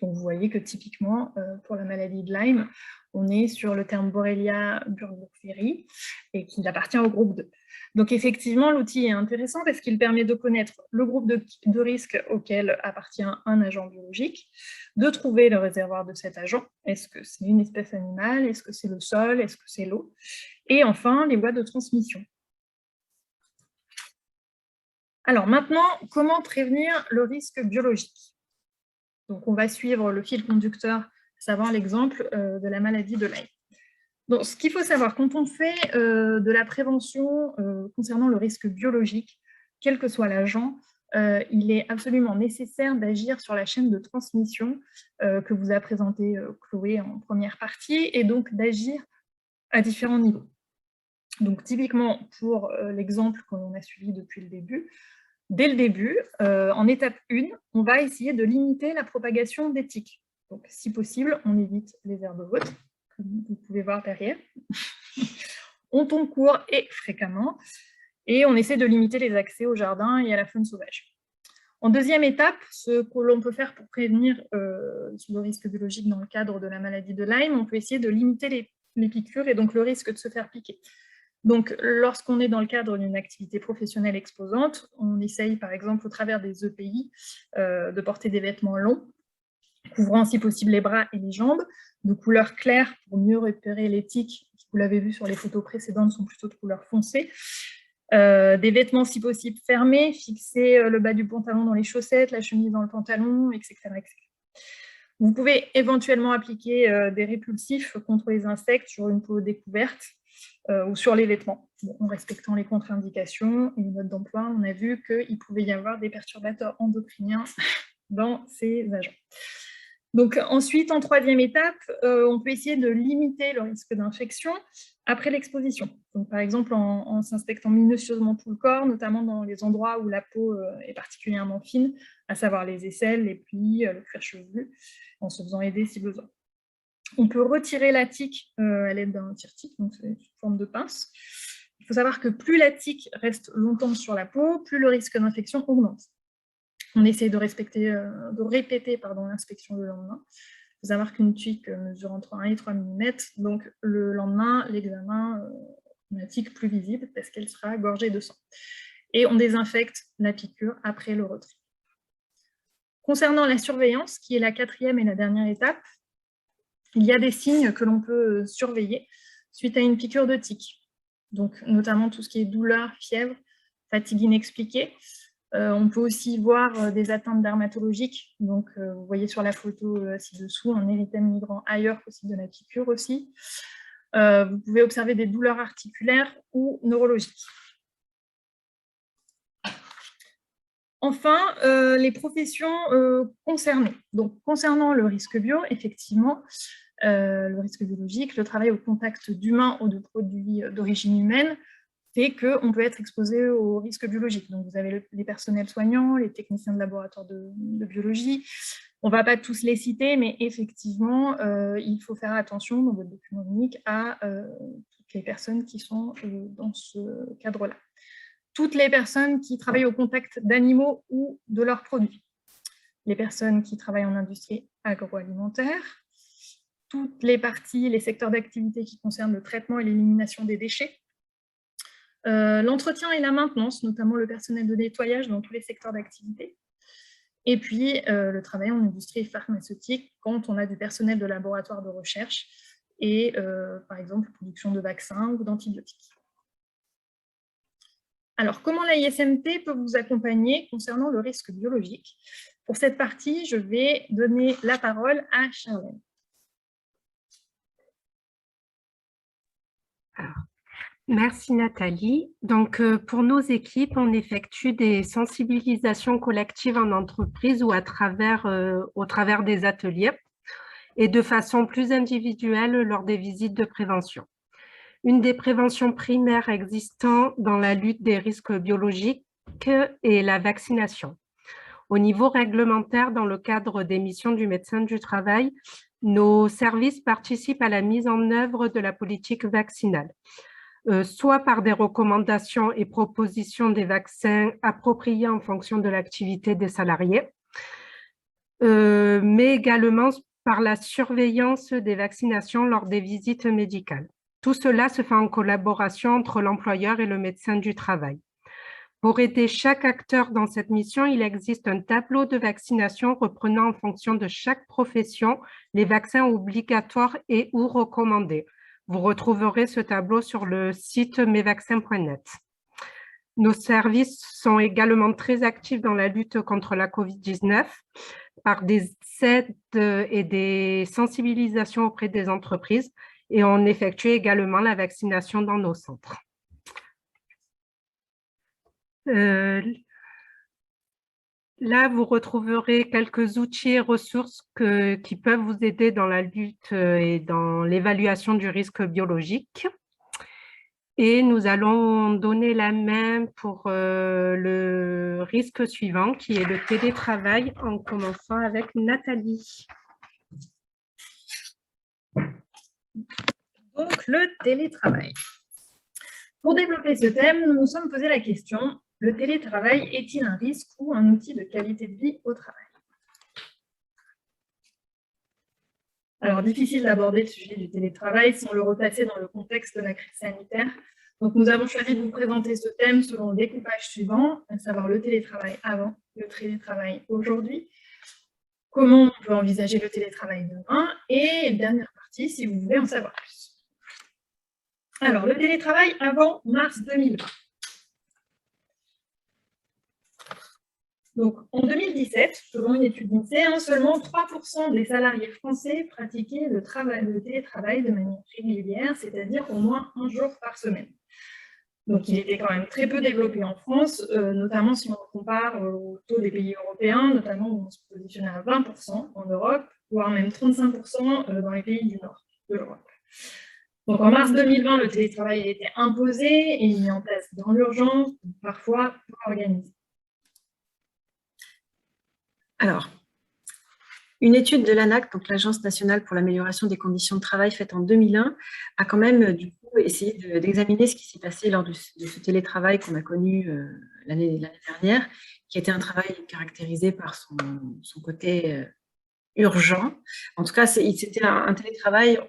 Donc, vous voyez que typiquement, pour la maladie de Lyme, on est sur le terme Borrelia burgdorferi et qu'il appartient au groupe 2. Donc, effectivement, l'outil est intéressant parce qu'il permet de connaître le groupe de risque auquel appartient un agent biologique, de trouver le réservoir de cet agent. Est-ce que c'est une espèce animale? Est-ce que c'est le sol? Est-ce que c'est l'eau? Et enfin, les voies de transmission. Alors maintenant, comment prévenir le risque biologique? Donc, on va suivre le fil conducteur, à savoir l'exemple de la maladie de Lyme. Donc, ce qu'il faut savoir, quand on fait de la prévention concernant le risque biologique, quel que soit l'agent, il est absolument nécessaire d'agir sur la chaîne de transmission que vous a présenté Chloé en première partie, et donc d'agir à différents niveaux. Donc, typiquement, pour l'exemple que l'on a suivi depuis le début, dès le début, en étape 1, on va essayer de limiter la propagation des tiques. Donc, si possible, on évite les herbes hautes, comme vous pouvez voir derrière. On tombe court et fréquemment, et on essaie de limiter les accès au jardin et à la faune sauvage. En deuxième étape, ce que l'on peut faire pour prévenir le risque biologique dans le cadre de la maladie de Lyme, on peut essayer de limiter les piqûres et donc le risque de se faire piquer. Donc, lorsqu'on est dans le cadre d'une activité professionnelle exposante, on essaye, par exemple, au travers des EPI, de porter des vêtements longs, couvrant si possible les bras et les jambes, de couleur claire pour mieux repérer les tiques, qui, vous l'avez vu sur les photos précédentes, sont plutôt de couleur foncée. Des vêtements si possible fermés, fixer le bas du pantalon dans les chaussettes, la chemise dans le pantalon, etc. etc. Vous pouvez éventuellement appliquer des répulsifs contre les insectes sur une peau découverte, ou sur les vêtements. Bon, en respectant les contre-indications et les modes d'emploi, on a vu qu'il pouvait y avoir des perturbateurs endocriniens dans ces agents. Donc ensuite, en troisième étape, on peut essayer de limiter le risque d'infection après l'exposition. Donc par exemple, en s'inspectant minutieusement tout le corps, notamment dans les endroits où la peau est particulièrement fine, à savoir les aisselles, les plis, le cuir chevelu, en se faisant aider si besoin. On peut retirer la tique à l'aide d'un tire-tique, donc c'est une forme de pince. Il faut savoir que plus la tique reste longtemps sur la peau, plus le risque d'infection augmente. On essaie de répéter l'inspection le lendemain. Il faut savoir qu'une tique mesure entre 1 et 3 mm, donc le lendemain, l'examen, la tique plus visible parce qu'elle sera gorgée de sang. Et on désinfecte la piqûre après le retrait. Concernant la surveillance, qui est la 4e et la dernière étape, il y a des signes que l'on peut surveiller suite à une piqûre de tique. Donc, notamment tout ce qui est douleur, fièvre, fatigue inexpliquée. On peut aussi voir des atteintes dermatologiques. Donc, vous voyez sur la photo ci-dessous un érythème migrant ailleurs qu'au site de la piqûre aussi. Vous pouvez observer des douleurs articulaires ou neurologiques. Enfin, les professions concernées. Donc, concernant le risque bio, effectivement, le risque biologique, le travail au contact d'humains ou de produits d'origine humaine fait qu'on peut être exposé au risque biologique. Donc, vous avez les personnels soignants, les techniciens de laboratoire de biologie. On ne va pas tous les citer, mais effectivement, il faut faire attention dans votre document unique à toutes les personnes qui sont dans ce cadre-là. Toutes les personnes qui travaillent au contact d'animaux ou de leurs produits, les personnes qui travaillent en industrie agroalimentaire, toutes les parties, les secteurs d'activité qui concernent le traitement et l'élimination des déchets, L'entretien et la maintenance, notamment le personnel de nettoyage dans tous les secteurs d'activité. Et puis, le travail en industrie pharmaceutique, quand on a du personnel de laboratoire de recherche et, par exemple, production de vaccins ou d'antibiotiques. Alors, comment la ISMT peut vous accompagner concernant le risque biologique? Pour cette partie, je vais donner la parole à Charlène. Merci Nathalie. Donc, pour nos équipes, on effectue des sensibilisations collectives en entreprise ou au travers des ateliers et de façon plus individuelle lors des visites de prévention. Une des préventions primaires existant dans la lutte des risques biologiques est la vaccination. Au niveau réglementaire, dans le cadre des missions du médecin du travail, nos services participent à la mise en œuvre de la politique vaccinale, soit par des recommandations et propositions des vaccins appropriés en fonction de l'activité des salariés, mais également par la surveillance des vaccinations lors des visites médicales. Tout cela se fait en collaboration entre l'employeur et le médecin du travail. Pour aider chaque acteur dans cette mission, il existe un tableau de vaccination reprenant en fonction de chaque profession les vaccins obligatoires et ou recommandés. Vous retrouverez ce tableau sur le site mesvaccins.net. Nos services sont également très actifs dans la lutte contre la COVID-19 par des aides et des sensibilisations auprès des entreprises, et on effectue également la vaccination dans nos centres. Là, vous retrouverez quelques outils et ressources qui peuvent vous aider dans la lutte et dans l'évaluation du risque biologique. Et nous allons donner la main pour le risque suivant, qui est le télétravail, en commençant avec Nathalie. Donc, le télétravail. Pour développer ce thème, nous nous sommes posé la question, le télétravail est-il un risque ou un outil de qualité de vie au travail? Alors, difficile d'aborder le sujet du télétravail sans le replacer dans le contexte de la crise sanitaire. Donc, nous avons choisi de vous présenter ce thème selon le découpage suivant, à savoir le télétravail avant, le télétravail aujourd'hui, comment on peut envisager le télétravail demain, et dernière partie, si vous voulez en savoir plus. Alors, le télétravail avant mars 2020. Donc, en 2017, selon une étude d'INSEE, seulement 3% des salariés français pratiquaient le télétravail de manière régulière, c'est-à-dire au moins un jour par semaine. Donc, il était quand même très peu développé en France, notamment si on compare au taux des pays européens, notamment où on se positionnait à 20% en Europe, voire même 35% dans les pays du nord de l'Europe. Donc, en mars 2020, le télétravail a été imposé et mis en place dans l'urgence, parfois pas organisé. Alors, une étude de l'ANAC, donc l'Agence nationale pour l'amélioration des conditions de travail, faite en 2001, a quand même du coup essayé d'examiner ce qui s'est passé lors de ce télétravail qu'on a connu l'année dernière, qui était un travail caractérisé par son côté urgent. En tout cas, c'était un télétravail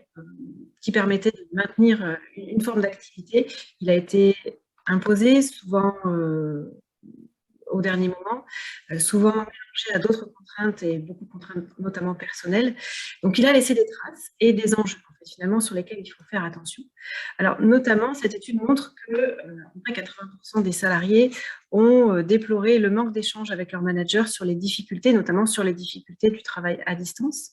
qui permettait de maintenir une forme d'activité. Il a été imposé souvent au dernier moment, souvent mélangé à d'autres contraintes et beaucoup de contraintes, notamment personnelles. Donc, il a laissé des traces et des enjeux professionnellement sur lesquels il faut faire attention. Alors, notamment, cette étude montre que à peu près 80% des salariés ont déploré le manque d'échange avec leur manager sur les difficultés, notamment sur les difficultés du travail à distance.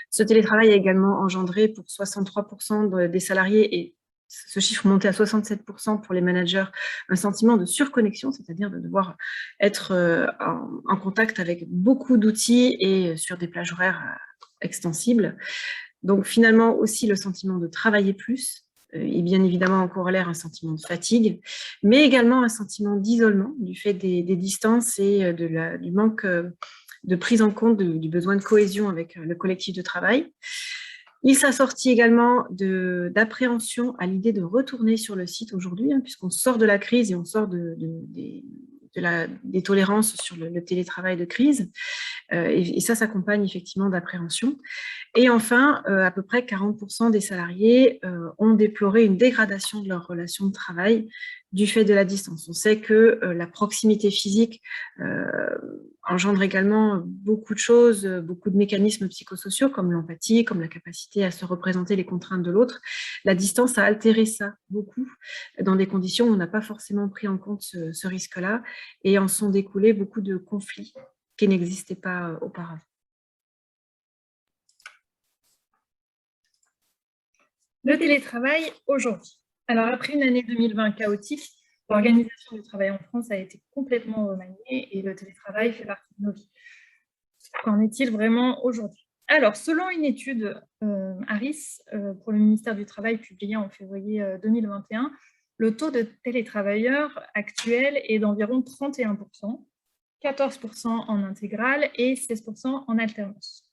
Ce télétravail a également engendré pour 63% des salariés, et ce chiffre montait à 67% pour les managers, un sentiment de surconnexion, c'est-à-dire de devoir être en contact avec beaucoup d'outils et sur des plages horaires extensibles. Donc finalement aussi le sentiment de travailler plus, et bien évidemment en corollaire un sentiment de fatigue, mais également un sentiment d'isolement du fait des distances et du manque de prise en compte du besoin de cohésion avec le collectif de travail. Il s'assortit également d'appréhension à l'idée de retourner sur le site aujourd'hui, puisqu'on sort de la crise et on sort des des tolérances sur le télétravail de crise. Et ça s'accompagne effectivement d'appréhension. Et enfin, à peu près 40% des salariés ont déploré une dégradation de leur relation de travail du fait de la distance. On sait que la proximité physique engendre également beaucoup de choses, beaucoup de mécanismes psychosociaux comme l'empathie, comme la capacité à se représenter les contraintes de l'autre. La distance a altéré ça beaucoup dans des conditions où on n'a pas forcément pris en compte ce risque-là et en sont découlés beaucoup de conflits qui n'existaient pas auparavant. Le télétravail aujourd'hui. Alors, après une année 2020 chaotique, l'organisation du travail en France a été complètement remaniée et le télétravail fait partie de nos vies. Qu'en est-il vraiment aujourd'hui? Alors, selon une étude Harris pour le ministère du Travail publiée en février 2021, le taux de télétravailleurs actuel est d'environ 31%, 14% en intégral et 16% en alternance.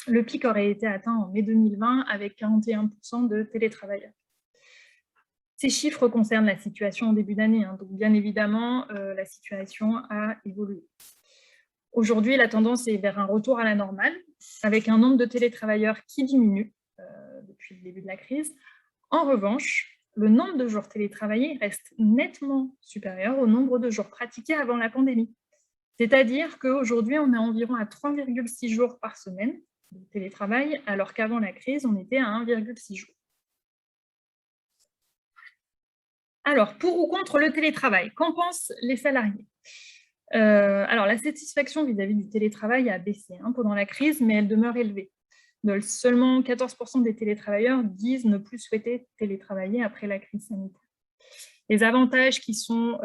Le pic aurait été atteint en mai 2020 avec 41% de télétravailleurs. Ces chiffres concernent la situation en début d'année, hein, donc bien évidemment, la situation a évolué. Aujourd'hui, la tendance est vers un retour à la normale, avec un nombre de télétravailleurs qui diminue depuis le début de la crise. En revanche, le nombre de jours télétravaillés reste nettement supérieur au nombre de jours pratiqués avant la pandémie. C'est-à-dire qu'aujourd'hui, on est environ à 3,6 jours par semaine de télétravail, alors qu'avant la crise, on était à 1,6 jours. Alors, pour ou contre le télétravail, qu'en pensent les salariés? Alors, la satisfaction vis-à-vis du télétravail a baissé pendant la crise, mais elle demeure élevée. Seulement 14% des télétravailleurs disent ne plus souhaiter télétravailler après la crise sanitaire. Les avantages qui sont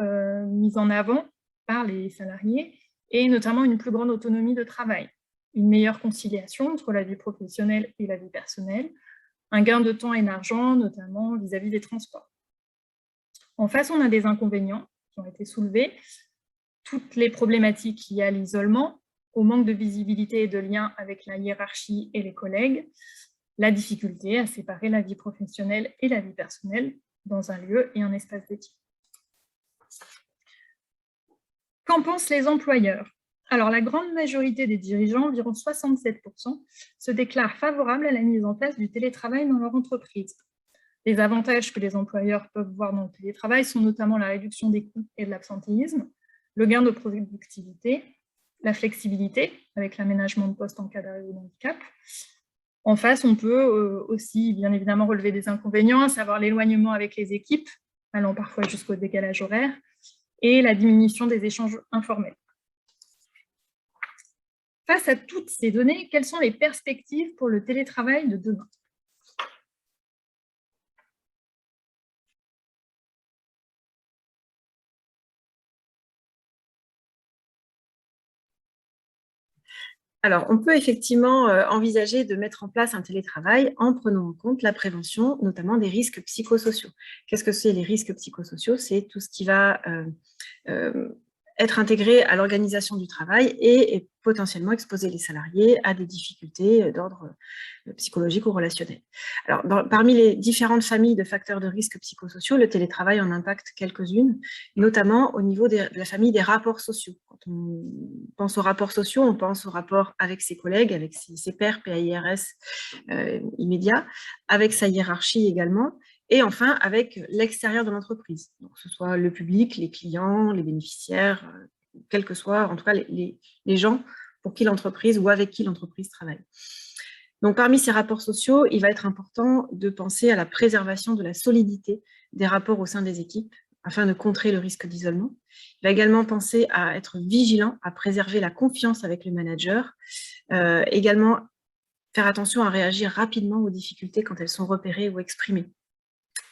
mis en avant par les salariés, et notamment une plus grande autonomie de travail, une meilleure conciliation entre la vie professionnelle et la vie personnelle, un gain de temps et d'argent, notamment vis-à-vis des transports. En face, on a des inconvénients qui ont été soulevés, toutes les problématiques liées à l'isolement, au manque de visibilité et de lien avec la hiérarchie et les collègues, la difficulté à séparer la vie professionnelle et la vie personnelle dans un lieu et un espace dédié. Qu'en pensent les employeurs? Alors, la grande majorité des dirigeants, environ 67%, se déclarent favorables à la mise en place du télétravail dans leur entreprise. Les avantages que les employeurs peuvent voir dans le télétravail sont notamment la réduction des coûts et de l'absentéisme, le gain de productivité, la flexibilité avec l'aménagement de postes en cas d'arrêt ou d'handicap. En face, on peut aussi bien évidemment relever des inconvénients, à savoir l'éloignement avec les équipes, allant parfois jusqu'au décalage horaire, et la diminution des échanges informels. Face à toutes ces données, quelles sont les perspectives pour le télétravail de demain? Alors, on peut effectivement envisager de mettre en place un télétravail en prenant en compte la prévention, notamment des risques psychosociaux. Qu'est-ce que c'est les risques psychosociaux? C'est tout ce qui va être intégré à l'organisation du travail et potentiellement exposer les salariés à des difficultés d'ordre psychologique ou relationnel. Alors, parmi les différentes familles de facteurs de risque psychosociaux, le télétravail en impacte quelques-unes, notamment au niveau de la famille des rapports sociaux. Quand on pense aux rapports sociaux, on pense aux rapports avec ses collègues, avec ses pairs, PAIRS immédiats, avec sa hiérarchie également, et enfin avec l'extérieur de l'entreprise, donc que ce soit le public, les clients, les bénéficiaires, quels que soient en tout cas les gens pour qui l'entreprise ou avec qui l'entreprise travaille. Donc parmi ces rapports sociaux, il va être important de penser à la préservation de la solidité des rapports au sein des équipes afin de contrer le risque d'isolement. Il va également penser à être vigilant, à préserver la confiance avec le manager, également faire attention à réagir rapidement aux difficultés quand elles sont repérées ou exprimées.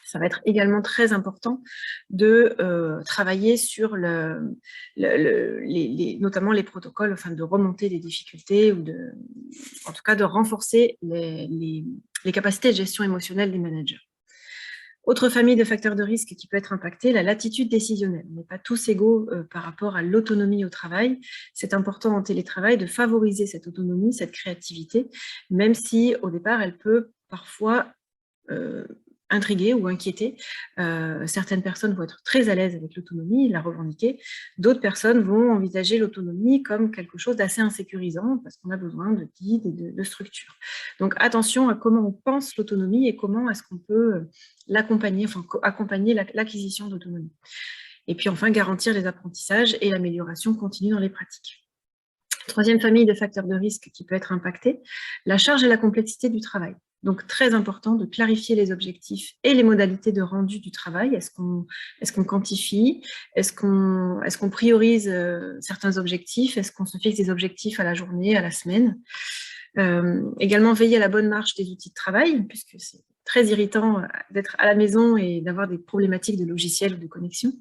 Ça va être également très important de travailler sur notamment les protocoles, afin de remonter des difficultés ou en tout cas de renforcer les capacités de gestion émotionnelle des managers. Autre famille de facteurs de risque qui peut être impactée, la latitude décisionnelle. On n'est pas tous égaux par rapport à l'autonomie au travail. C'est important en télétravail de favoriser cette autonomie, cette créativité, même si au départ elle peut parfois intriguées ou inquiétées. Certaines personnes vont être très à l'aise avec l'autonomie, la revendiquer. D'autres personnes vont envisager l'autonomie comme quelque chose d'assez insécurisant parce qu'on a besoin de guides et de structures. Donc attention à comment on pense l'autonomie et comment est-ce qu'on peut l'accompagner, enfin accompagner l'acquisition d'autonomie. Et puis enfin, garantir les apprentissages et l'amélioration continue dans les pratiques. Troisième famille de facteurs de risque qui peut être impactée, la charge et la complexité du travail. Donc, très important de clarifier les objectifs et les modalités de rendu du travail. Est-ce qu'on quantifie? Est-ce qu'on priorise certains objectifs? Est-ce qu'on se fixe des objectifs à la journée, à la semaine? Également, veiller à la bonne marche des outils de travail, puisque c'est très irritant d'être à la maison et d'avoir des problématiques de logiciel ou de connexion.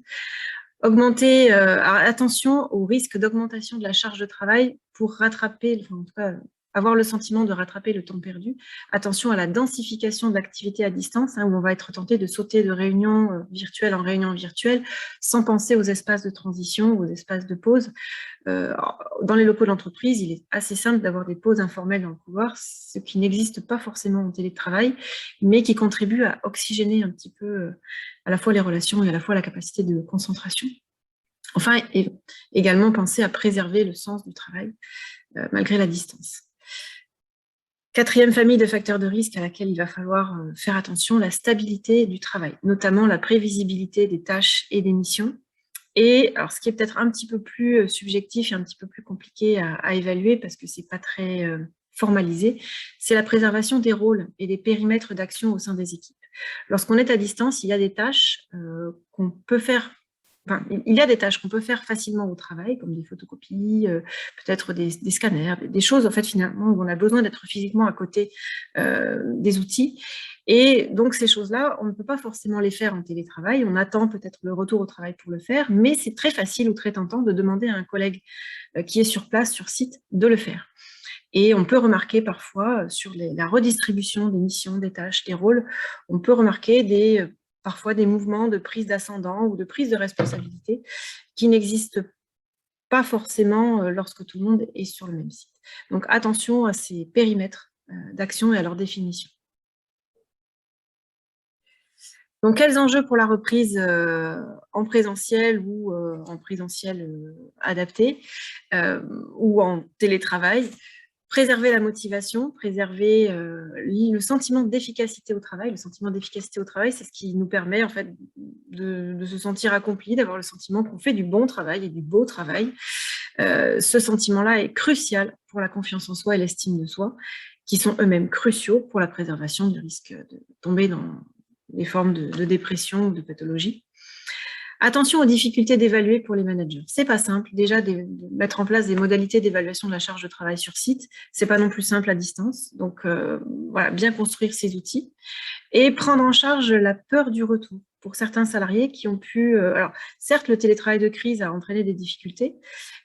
Augmenter, attention au risque d'augmentation de la charge de travail pour rattraper, enfin, en tout cas, avoir le sentiment de rattraper le temps perdu. Attention à la densification de l'activité à distance, où on va être tenté de sauter de réunion virtuelle en réunion virtuelle sans penser aux espaces de transition, aux espaces de pause. Dans les locaux d'entreprise, il est assez simple d'avoir des pauses informelles dans le couloir, ce qui n'existe pas forcément en télétravail, mais qui contribue à oxygéner un petit peu à la fois les relations et à la fois la capacité de concentration. Enfin, également penser à préserver le sens du travail malgré la distance. Quatrième famille de facteurs de risque à laquelle il va falloir faire attention, la stabilité du travail, notamment la prévisibilité des tâches et des missions. Et alors, ce qui est peut-être un petit peu plus subjectif et un petit peu plus compliqué à évaluer parce que ce n'est pas très formalisé, c'est la préservation des rôles et des périmètres d'action au sein des équipes. Lorsqu'on est à distance, il y a des tâches qu'on peut faire. Enfin, il y a des tâches qu'on peut faire facilement au travail, comme des photocopies, peut-être des scanners, des choses en fait finalement où on a besoin d'être physiquement à côté des outils. Et donc ces choses-là, on ne peut pas forcément les faire en télétravail. On attend peut-être le retour au travail pour le faire, mais c'est très facile ou très tentant de demander à un collègue qui est sur place, sur site, de le faire. Et on peut remarquer parfois sur la redistribution des missions, des tâches, des rôles, on peut remarquer parfois des mouvements de prise d'ascendant ou de prise de responsabilité qui n'existent pas forcément lorsque tout le monde est sur le même site. Donc attention à ces périmètres d'action et à leur définition. Donc quels enjeux pour la reprise en présentiel ou en présentiel adapté ou en télétravail? Préserver la motivation, préserver le sentiment d'efficacité au travail. Le sentiment d'efficacité au travail, c'est ce qui nous permet en fait de se sentir accompli, d'avoir le sentiment qu'on fait du bon travail et du beau travail. Ce sentiment-là est crucial pour la confiance en soi et l'estime de soi, qui sont eux-mêmes cruciaux pour la préservation du risque de tomber dans des formes de dépression ou de pathologie. Attention aux difficultés d'évaluer pour les managers. C'est pas simple, déjà, de mettre en place des modalités d'évaluation de la charge de travail sur site. C'est pas non plus simple à distance. Donc, voilà, bien construire ces outils et prendre en charge la peur du retour pour certains salariés qui ont pu... alors, certes, le télétravail de crise a entraîné des difficultés,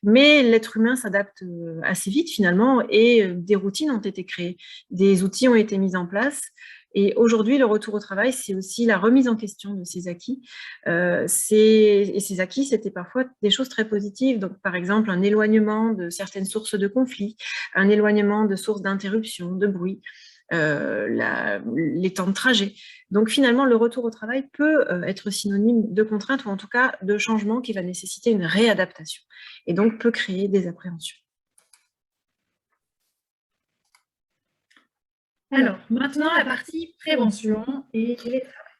mais l'être humain s'adapte assez vite, finalement, et des routines ont été créées. Des outils ont été mis en place. Et aujourd'hui, le retour au travail, c'est aussi la remise en question de ces acquis. Et ces acquis, c'était parfois des choses très positives. Donc, par exemple, un éloignement de certaines sources de conflits, un éloignement de sources d'interruption, de bruit, les temps de trajet. Donc, finalement, le retour au travail peut être synonyme de contrainte ou en tout cas de changement qui va nécessiter une réadaptation et donc peut créer des appréhensions. Alors, maintenant, la partie prévention et télétravail.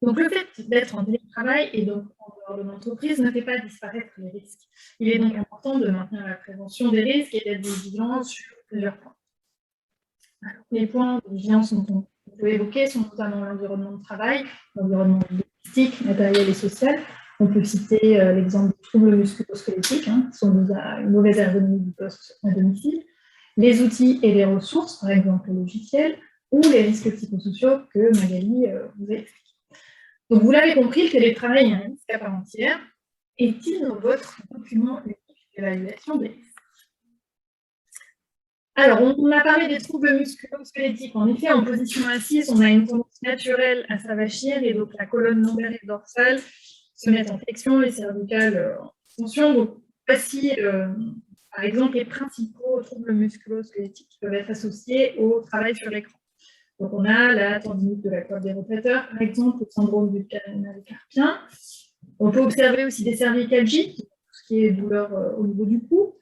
Donc, le fait d'être en télétravail et donc en dehors de l'entreprise ne fait pas disparaître les risques. Il est donc important de maintenir la prévention des risques et d'être vigilant sur plusieurs points. Alors, les points de vigilance qu'on peut évoquer sont notamment l'environnement de travail, l'environnement logistique, matériel et social. On peut citer l'exemple des troubles musculo-squelettiques, qui sont dus à une mauvaise ergonomie du poste à domicile, les outils et les ressources, par exemple le logiciel, ou les risques psychosociaux que Magali vous a expliqué. Donc, vous l'avez compris, le télétravail est un risque à part entière. Est-il votre document unique d'évaluation des risques? Alors, on a parlé des troubles musculo-squelettiques. En effet, en position assise, on a une tendance naturelle à s'avachir et donc la colonne lombaire et dorsale se mettent en flexion, les cervicales en tension. Donc, voici, par exemple, les principaux troubles musculo-squelettiques qui peuvent être associés au travail sur l'écran. Donc, on a la tendinite de la corde des rotateurs, par exemple, le syndrome du canal carpien. On peut observer aussi des cervicalgies, tout ce qui est douleur au niveau du cou,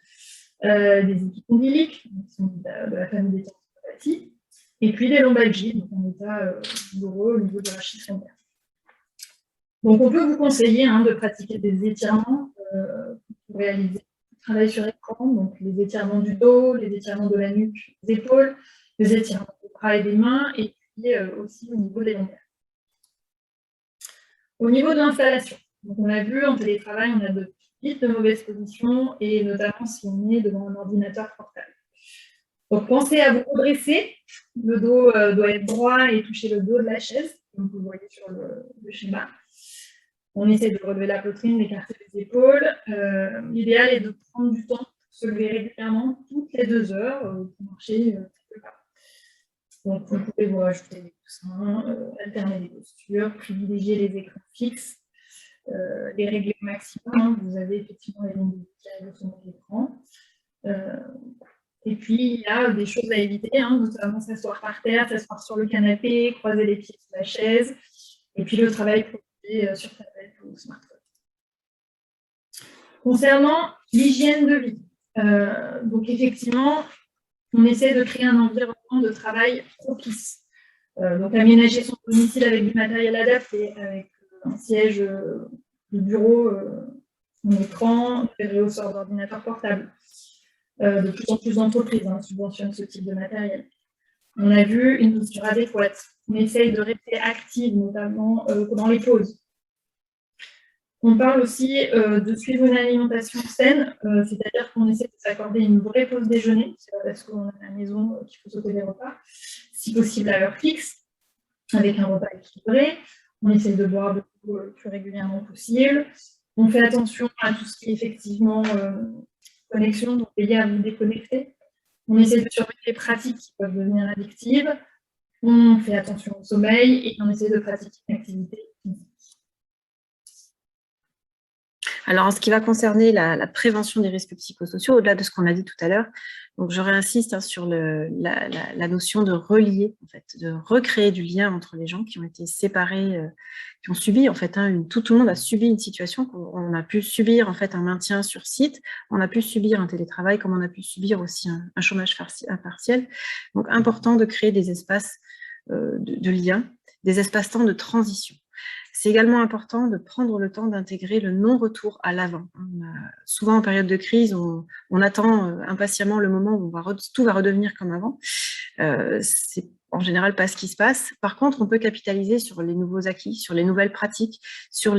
des épicondyliques, qui sont de la famille des tendinopathies, et puis des lombalgies, donc un état douloureux au niveau du rachis lombaire. Donc, on peut vous conseiller de pratiquer des étirements pour réaliser le travail sur écran, donc les étirements du dos, les étirements de la nuque, des épaules, les étirements des bras et des mains, et puis aussi au niveau des lombaires. Au niveau de l'installation, donc on a vu en télétravail, on a de petites de mauvaises positions, et notamment si on est devant un ordinateur portable. Donc pensez à vous redresser, le dos doit être droit et toucher le dos de la chaise, comme vous voyez sur le schéma. On essaie de relever la poitrine, d'écarter les épaules. L'idéal est de prendre du temps pour se lever régulièrement, toutes les 2 heures, pour marcher quelque part. Donc, vous pouvez vous rajouter des coussins, alterner les postures, privilégier les écrans fixes, les régler au maximum. Vous avez effectivement les lignes qui arrivent sur votre écran. Et puis, il y a des choses à éviter, notamment s'asseoir par terre, s'asseoir sur le canapé, croiser les pieds sur la chaise, et puis le travail sur tablette ou smartphone. Concernant l'hygiène de vie, donc effectivement, on essaie de créer un environnement de travail propice. Donc aménager son domicile avec du matériel adapté, avec un siège de bureau, un écran, des réhausseurs d'ordinateur portable. De plus en plus d'entreprises subventionnent ce type de matériel. On a vu une posture adéquate. On essaye de rester active, notamment pendant les pauses. On parle aussi de suivre une alimentation saine, c'est-à-dire qu'on essaie de s'accorder une vraie pause déjeuner, c'est pas parce qu'on est à la maison qu'il faut sauter les repas, si possible à l'heure fixe, avec un repas équilibré. On essaie de boire de l'eau le plus régulièrement possible. On fait attention à tout ce qui est effectivement connexion, donc veiller à vous déconnecter. On essaie de surveiller les pratiques qui peuvent devenir addictives. On fait attention au sommeil et on essaie de pratiquer une activité physique. Alors, en ce qui va concerner la prévention des risques psychosociaux, au-delà de ce qu'on a dit tout à l'heure, donc je réinsiste sur la notion de relier, en fait, de recréer du lien entre les gens qui ont été séparés, qui ont subi, en fait, tout le monde a subi une situation, on a pu subir, en fait, un maintien sur site, on a pu subir un télétravail, comme on a pu subir aussi un chômage partiel. Donc, important de créer des espaces de lien, des espaces-temps de transition. C'est également important de prendre le temps d'intégrer le non-retour à l'avant. Souvent, en période de crise, on attend impatiemment le moment où tout va redevenir comme avant. C'est en général pas ce qui se passe. Par contre, on peut capitaliser sur les nouveaux acquis, sur les nouvelles pratiques, sur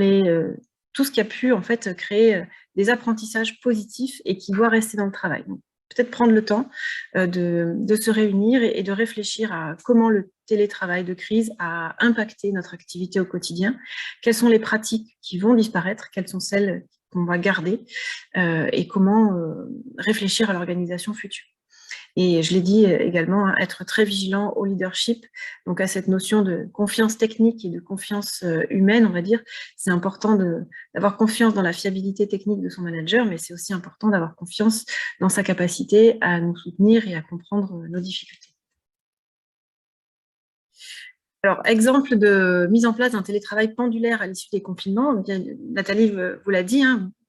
tout ce qui a pu en fait créer des apprentissages positifs et qui doit rester dans le travail. Donc, peut-être prendre le temps de se réunir et de réfléchir à comment le télétravail de crise a impacté notre activité au quotidien, quelles sont les pratiques qui vont disparaître, quelles sont celles qu'on va garder et comment réfléchir à l'organisation future. Et je l'ai dit également, être très vigilant au leadership, donc à cette notion de confiance technique et de confiance humaine, on va dire. C'est important d'avoir confiance dans la fiabilité technique de son manager, mais c'est aussi important d'avoir confiance dans sa capacité à nous soutenir et à comprendre nos difficultés. Alors, exemple de mise en place d'un télétravail pendulaire à l'issue des confinements, Nathalie vous l'a dit,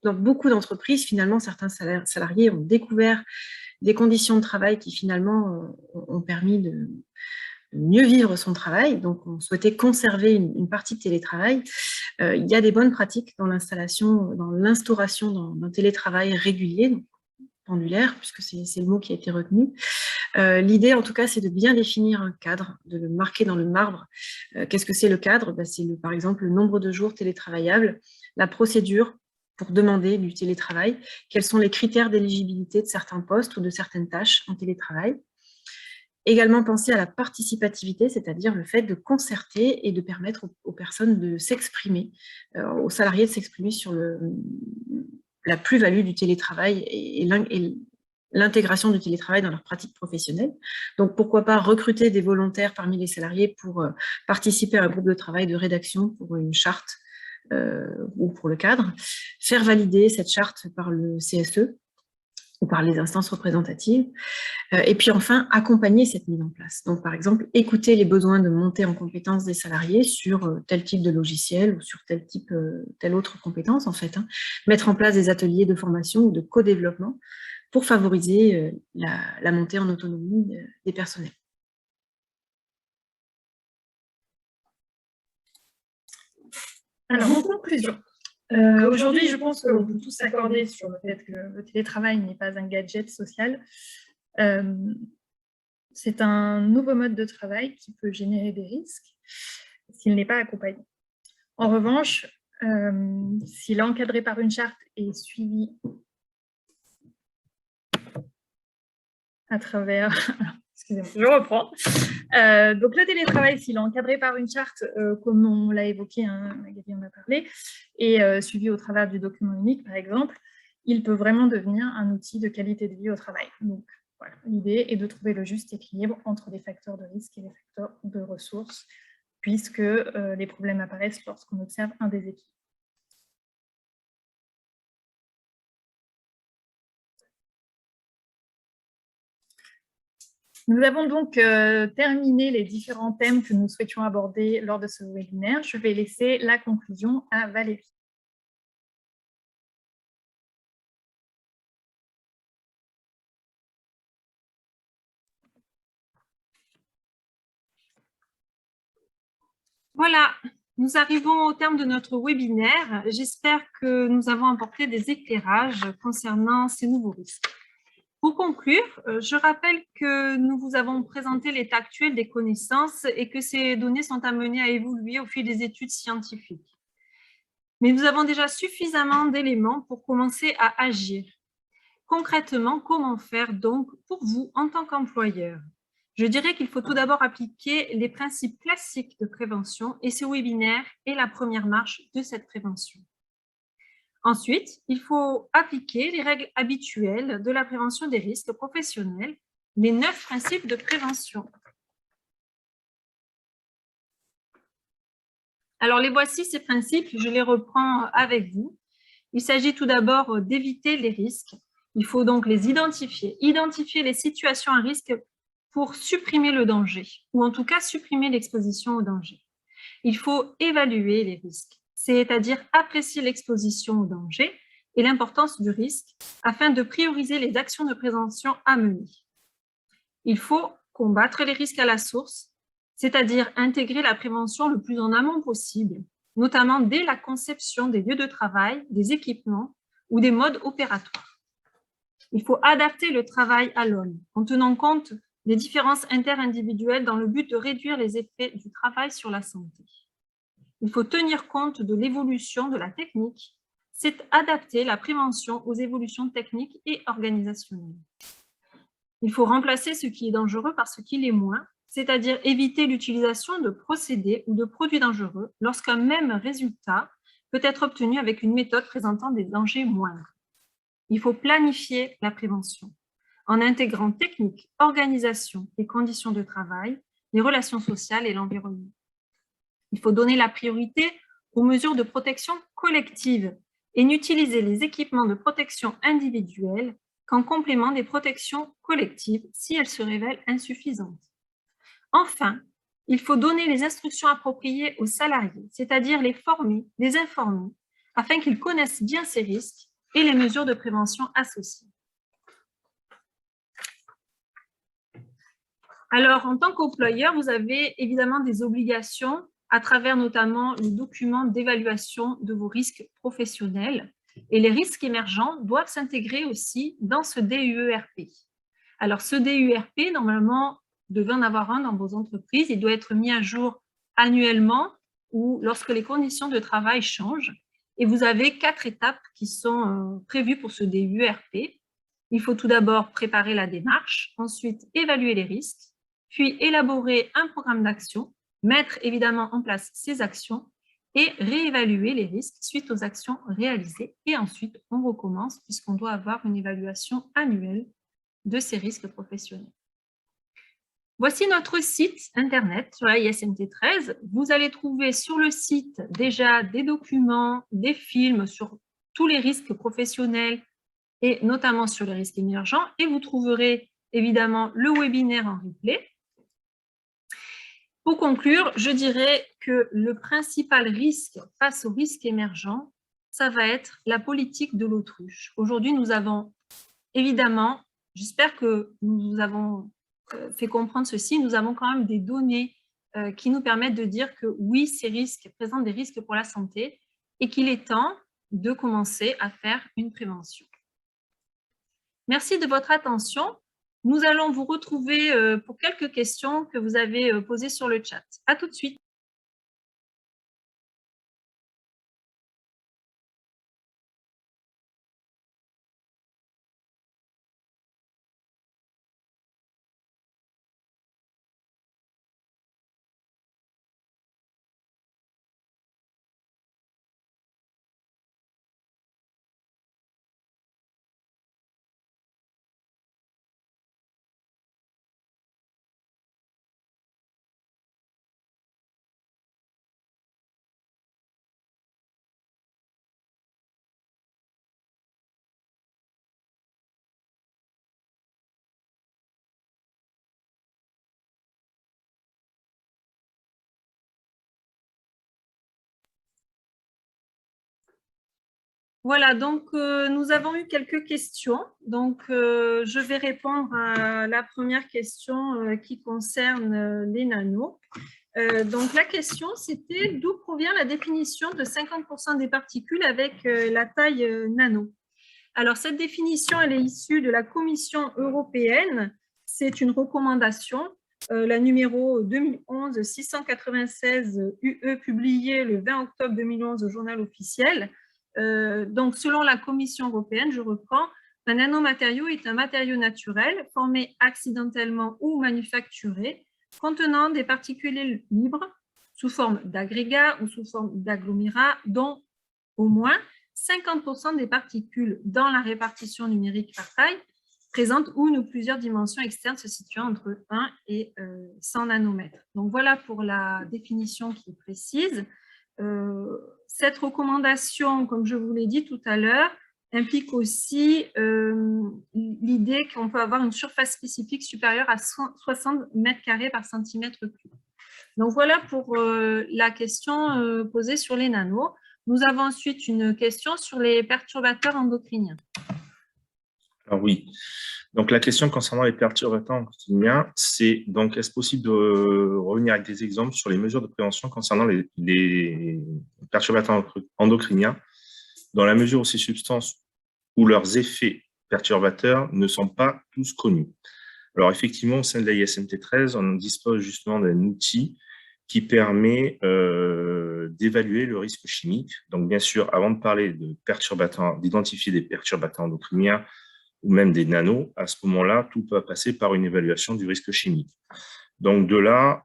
dans beaucoup d'entreprises, finalement, certains salariés ont découvert des conditions de travail qui finalement ont permis de mieux vivre son travail. Donc, on souhaitait conserver une partie de télétravail. Il y a des bonnes pratiques dans l'instauration d'un télétravail régulier, donc pendulaire, puisque c'est le mot qui a été retenu. L'idée, en tout cas, c'est de bien définir un cadre, de le marquer dans le marbre. Qu'est-ce que c'est le cadre? C'est par exemple le nombre de jours télétravaillables, la procédure pour demander du télétravail, quels sont les critères d'éligibilité de certains postes ou de certaines tâches en télétravail. Également penser à la participativité, c'est-à-dire le fait de concerter et de permettre aux personnes de s'exprimer, aux salariés de s'exprimer sur la plus-value du télétravail et l'intégration du télétravail dans leur pratique professionnelle. Donc, pourquoi pas recruter des volontaires parmi les salariés pour participer à un groupe de travail de rédaction pour une charte ou pour le cadre, faire valider cette charte par le CSE, ou par les instances représentatives. Et puis enfin, accompagner cette mise en place. Donc par exemple, écouter les besoins de montée en compétences des salariés sur tel type de logiciel ou sur telle autre compétence en fait. Mettre en place des ateliers de formation ou de co-développement pour favoriser la montée en autonomie des personnels. Alors, en conclusion, aujourd'hui, je pense qu'on peut tous s'accorder sur le fait que le télétravail n'est pas un gadget social. C'est un nouveau mode de travail qui peut générer des risques s'il n'est pas accompagné. En revanche, s'il est encadré par une charte et suivi à travers... Excusez-moi, je reprends. Donc, le télétravail, s'il est encadré par une charte, comme on l'a évoqué, Magali en a parlé, et suivi au travers du document unique, par exemple, il peut vraiment devenir un outil de qualité de vie au travail. Donc, voilà, l'idée est de trouver le juste équilibre entre les facteurs de risque et les facteurs de ressources, puisque les problèmes apparaissent lorsqu'on observe un déséquilibre. Nous avons donc terminé les différents thèmes que nous souhaitions aborder lors de ce webinaire. Je vais laisser la conclusion à Valérie. Voilà, nous arrivons au terme de notre webinaire. J'espère que nous avons apporté des éclairages concernant ces nouveaux risques. Pour conclure, je rappelle que nous vous avons présenté l'état actuel des connaissances et que ces données sont amenées à évoluer au fil des études scientifiques. Mais nous avons déjà suffisamment d'éléments pour commencer à agir. Concrètement, comment faire donc pour vous en tant qu'employeur? Je dirais qu'il faut tout d'abord appliquer les principes classiques de prévention et ce webinaire est la première marche de cette prévention. Ensuite, il faut appliquer les règles habituelles de la prévention des risques professionnels, les 9 principes de prévention. Alors, les voici ces principes, je les reprends avec vous. Il s'agit tout d'abord d'éviter les risques. Il faut donc les identifier les situations à risque pour supprimer le danger, ou en tout cas supprimer l'exposition au danger. Il faut évaluer les risques, c'est-à-dire apprécier l'exposition au danger et l'importance du risque afin de prioriser les actions de prévention à mener. Il faut combattre les risques à la source, c'est-à-dire intégrer la prévention le plus en amont possible, notamment dès la conception des lieux de travail, des équipements ou des modes opératoires. Il faut adapter le travail à l'homme en tenant compte des différences interindividuelles dans le but de réduire les effets du travail sur la santé. Il faut tenir compte de l'évolution de la technique, c'est adapter la prévention aux évolutions techniques et organisationnelles. Il faut remplacer ce qui est dangereux par ce qui l'est moins, c'est-à-dire éviter l'utilisation de procédés ou de produits dangereux lorsqu'un même résultat peut être obtenu avec une méthode présentant des dangers moindres. Il faut planifier la prévention en intégrant technique, organisation et conditions de travail, les relations sociales et l'environnement. Il faut donner la priorité aux mesures de protection collective et n'utiliser les équipements de protection individuelle qu'en complément des protections collectives si elles se révèlent insuffisantes. Enfin, il faut donner les instructions appropriées aux salariés, c'est-à-dire les former, les informer, afin qu'ils connaissent bien ces risques et les mesures de prévention associées. Alors, en tant qu'employeur, vous avez évidemment des obligations à travers notamment le document d'évaluation de vos risques professionnels. Et les risques émergents doivent s'intégrer aussi dans ce DUERP. Alors, ce DUERP, normalement, devait en avoir un dans vos entreprises. Il doit être mis à jour annuellement ou lorsque les conditions de travail changent. Et vous avez 4 étapes qui sont prévues pour ce DUERP. Il faut tout d'abord préparer la démarche, ensuite évaluer les risques, puis élaborer un programme d'action, mettre évidemment en place ces actions et réévaluer les risques suite aux actions réalisées. Et ensuite, on recommence puisqu'on doit avoir une évaluation annuelle de ces risques professionnels. Voici notre site internet sur la ISMT 13. Vous allez trouver sur le site déjà des documents, des films sur tous les risques professionnels et notamment sur les risques émergents. Et vous trouverez évidemment le webinaire en replay. Pour conclure, je dirais que le principal risque face aux risques émergents, ça va être la politique de l'autruche. Aujourd'hui, nous avons évidemment, j'espère que nous avons fait comprendre ceci, nous avons quand même des données qui nous permettent de dire que oui, ces risques présentent des risques pour la santé et qu'il est temps de commencer à faire une prévention. Merci de votre attention. Nous allons vous retrouver pour quelques questions que vous avez posées sur le chat. À tout de suite. Voilà, donc nous avons eu quelques questions. Donc, je vais répondre à la première question qui concerne les nanos. Donc, la question, c'était d'où provient la définition de 50% des particules avec la taille nano. Alors, cette définition, elle est issue de la Commission européenne. C'est une recommandation, la numéro 2011-696 UE, publiée le 20 octobre 2011 au journal officiel. Donc, selon la Commission européenne, je reprends, un nanomatériau est un matériau naturel formé accidentellement ou manufacturé contenant des particules libres sous forme d'agrégats ou sous forme d'agglomérats dont au moins 50% des particules dans la répartition numérique par taille présentent une ou plusieurs dimensions externes se situant entre 1 et 100 nanomètres. Donc, voilà pour la définition qui est précise. Cette recommandation, comme je vous l'ai dit tout à l'heure, implique aussi l'idée qu'on peut avoir une surface spécifique supérieure à 60 mètres carrés par centimètre cube. Donc voilà pour la question posée sur les nanos. Nous avons ensuite une question sur les perturbateurs endocriniens. Alors oui, donc la question concernant les perturbateurs endocriniens, c'est donc est-ce possible de revenir avec des exemples sur les mesures de prévention concernant les perturbateurs endocriniens dans la mesure où ces substances ou leurs effets perturbateurs ne sont pas tous connus. Alors effectivement, au sein de la ISMT 13, on dispose justement d'un outil qui permet d'évaluer le risque chimique. Donc bien sûr, avant de parler de perturbateurs, d'identifier des perturbateurs endocriniens, ou même des nanos, à ce moment-là, tout peut passer par une évaluation du risque chimique. Donc de là,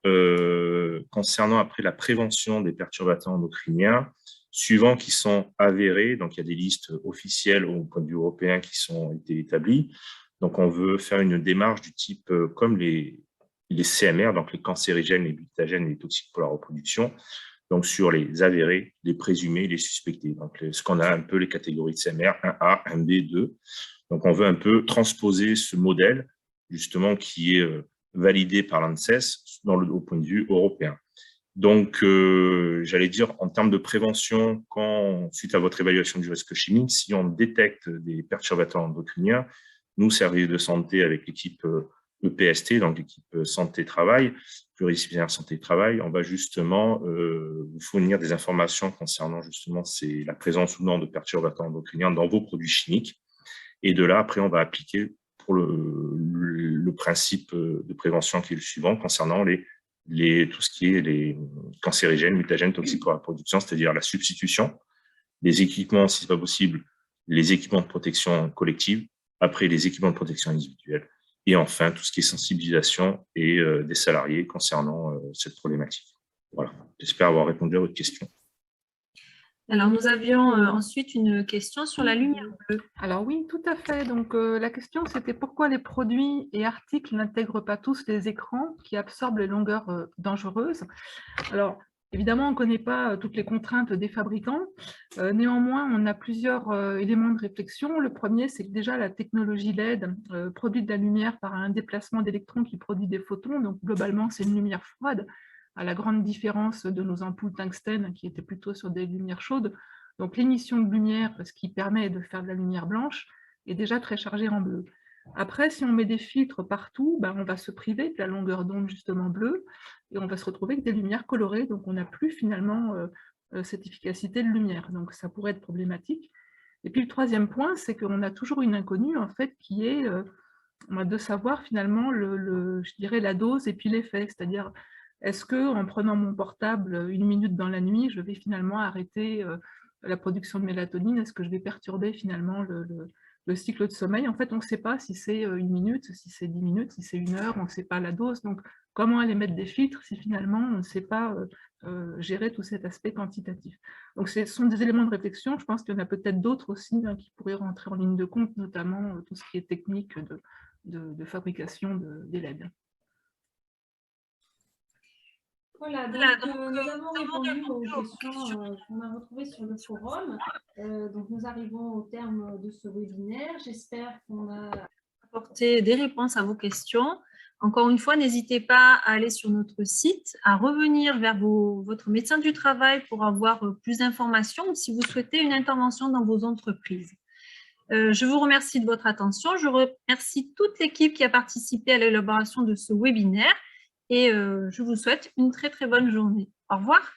concernant après la prévention des perturbateurs endocriniens, suivant qui sont avérés, donc il y a des listes officielles au point de vue européen qui sont été établies, donc on veut faire une démarche du type comme les CMR, donc les cancérigènes, les mutagènes, les toxiques pour la reproduction, donc sur les avérés, les présumés, les suspectés, donc ce qu'on a un peu les catégories de CMR, 1A, 1B, 2. Donc, on veut un peu transposer ce modèle, justement, qui est validé par l'ANSES au point de vue européen. Donc, j'allais dire, en termes de prévention, suite à votre évaluation du risque chimique, si on détecte des perturbateurs endocriniens, nous, services de santé avec l'équipe EPST, donc l'équipe santé-travail, pluridisciplinaire santé-travail, on va justement vous fournir des informations concernant justement la présence ou non de perturbateurs endocriniens dans vos produits chimiques. Et de là, après, on va appliquer pour le principe de prévention qui est le suivant, concernant tout ce qui est les cancérigènes, mutagènes, toxiques pour la reproduction, c'est-à-dire la substitution, les équipements, si ce n'est pas possible, les équipements de protection collective, après les équipements de protection individuelle, et enfin, tout ce qui est sensibilisation et des salariés concernant cette problématique. Voilà, j'espère avoir répondu à votre question. Alors, nous avions ensuite une question sur la lumière bleue. Alors oui, tout à fait. Donc, la question, c'était pourquoi les produits et articles n'intègrent pas tous les écrans qui absorbent les longueurs dangereuses. Alors, Évidemment, on ne connaît pas toutes les contraintes des fabricants. Néanmoins, on a plusieurs éléments de réflexion. Le premier, c'est que déjà la technologie LED produit de la lumière par un déplacement d'électrons qui produit des photons. Donc globalement, c'est une lumière froide, à la grande différence de nos ampoules tungstène qui étaient plutôt sur des lumières chaudes. Donc l'émission de lumière, ce qui permet de faire de la lumière blanche, est déjà très chargée en bleu. Après, si on met des filtres partout, on va se priver de la longueur d'onde justement bleue et on va se retrouver avec des lumières colorées, donc on n'a plus finalement cette efficacité de lumière, donc ça pourrait être problématique. Et puis le troisième point, c'est qu'on a toujours une inconnue en fait qui est de savoir finalement je dirais la dose et puis l'effet, c'est-à-dire est-ce qu'en prenant mon portable 1 minute dans la nuit, je vais finalement arrêter la production de mélatonine, est-ce que je vais perturber finalement le cycle de sommeil? En fait, on ne sait pas si c'est 1 minute, si c'est 10 minutes, si c'est 1 heure, on ne sait pas la dose. Donc, comment aller mettre des filtres si finalement on ne sait pas gérer tout cet aspect quantitatif? Donc, ce sont des éléments de réflexion. Je pense qu'il y en a peut-être d'autres aussi qui pourraient rentrer en ligne de compte, notamment tout ce qui est technique de fabrication des LED. Voilà, donc nous avons répondu aux questions qu'on a retrouvées sur le forum. Donc nous arrivons au terme de ce webinaire. J'espère qu'on a apporté des réponses à vos questions. Encore une fois, n'hésitez pas à aller sur notre site, à revenir vers votre médecin du travail pour avoir plus d'informations ou si vous souhaitez une intervention dans vos entreprises. Je vous remercie de votre attention. Je remercie toute l'équipe qui a participé à l'élaboration de ce webinaire et je vous souhaite une très très bonne journée. Au revoir.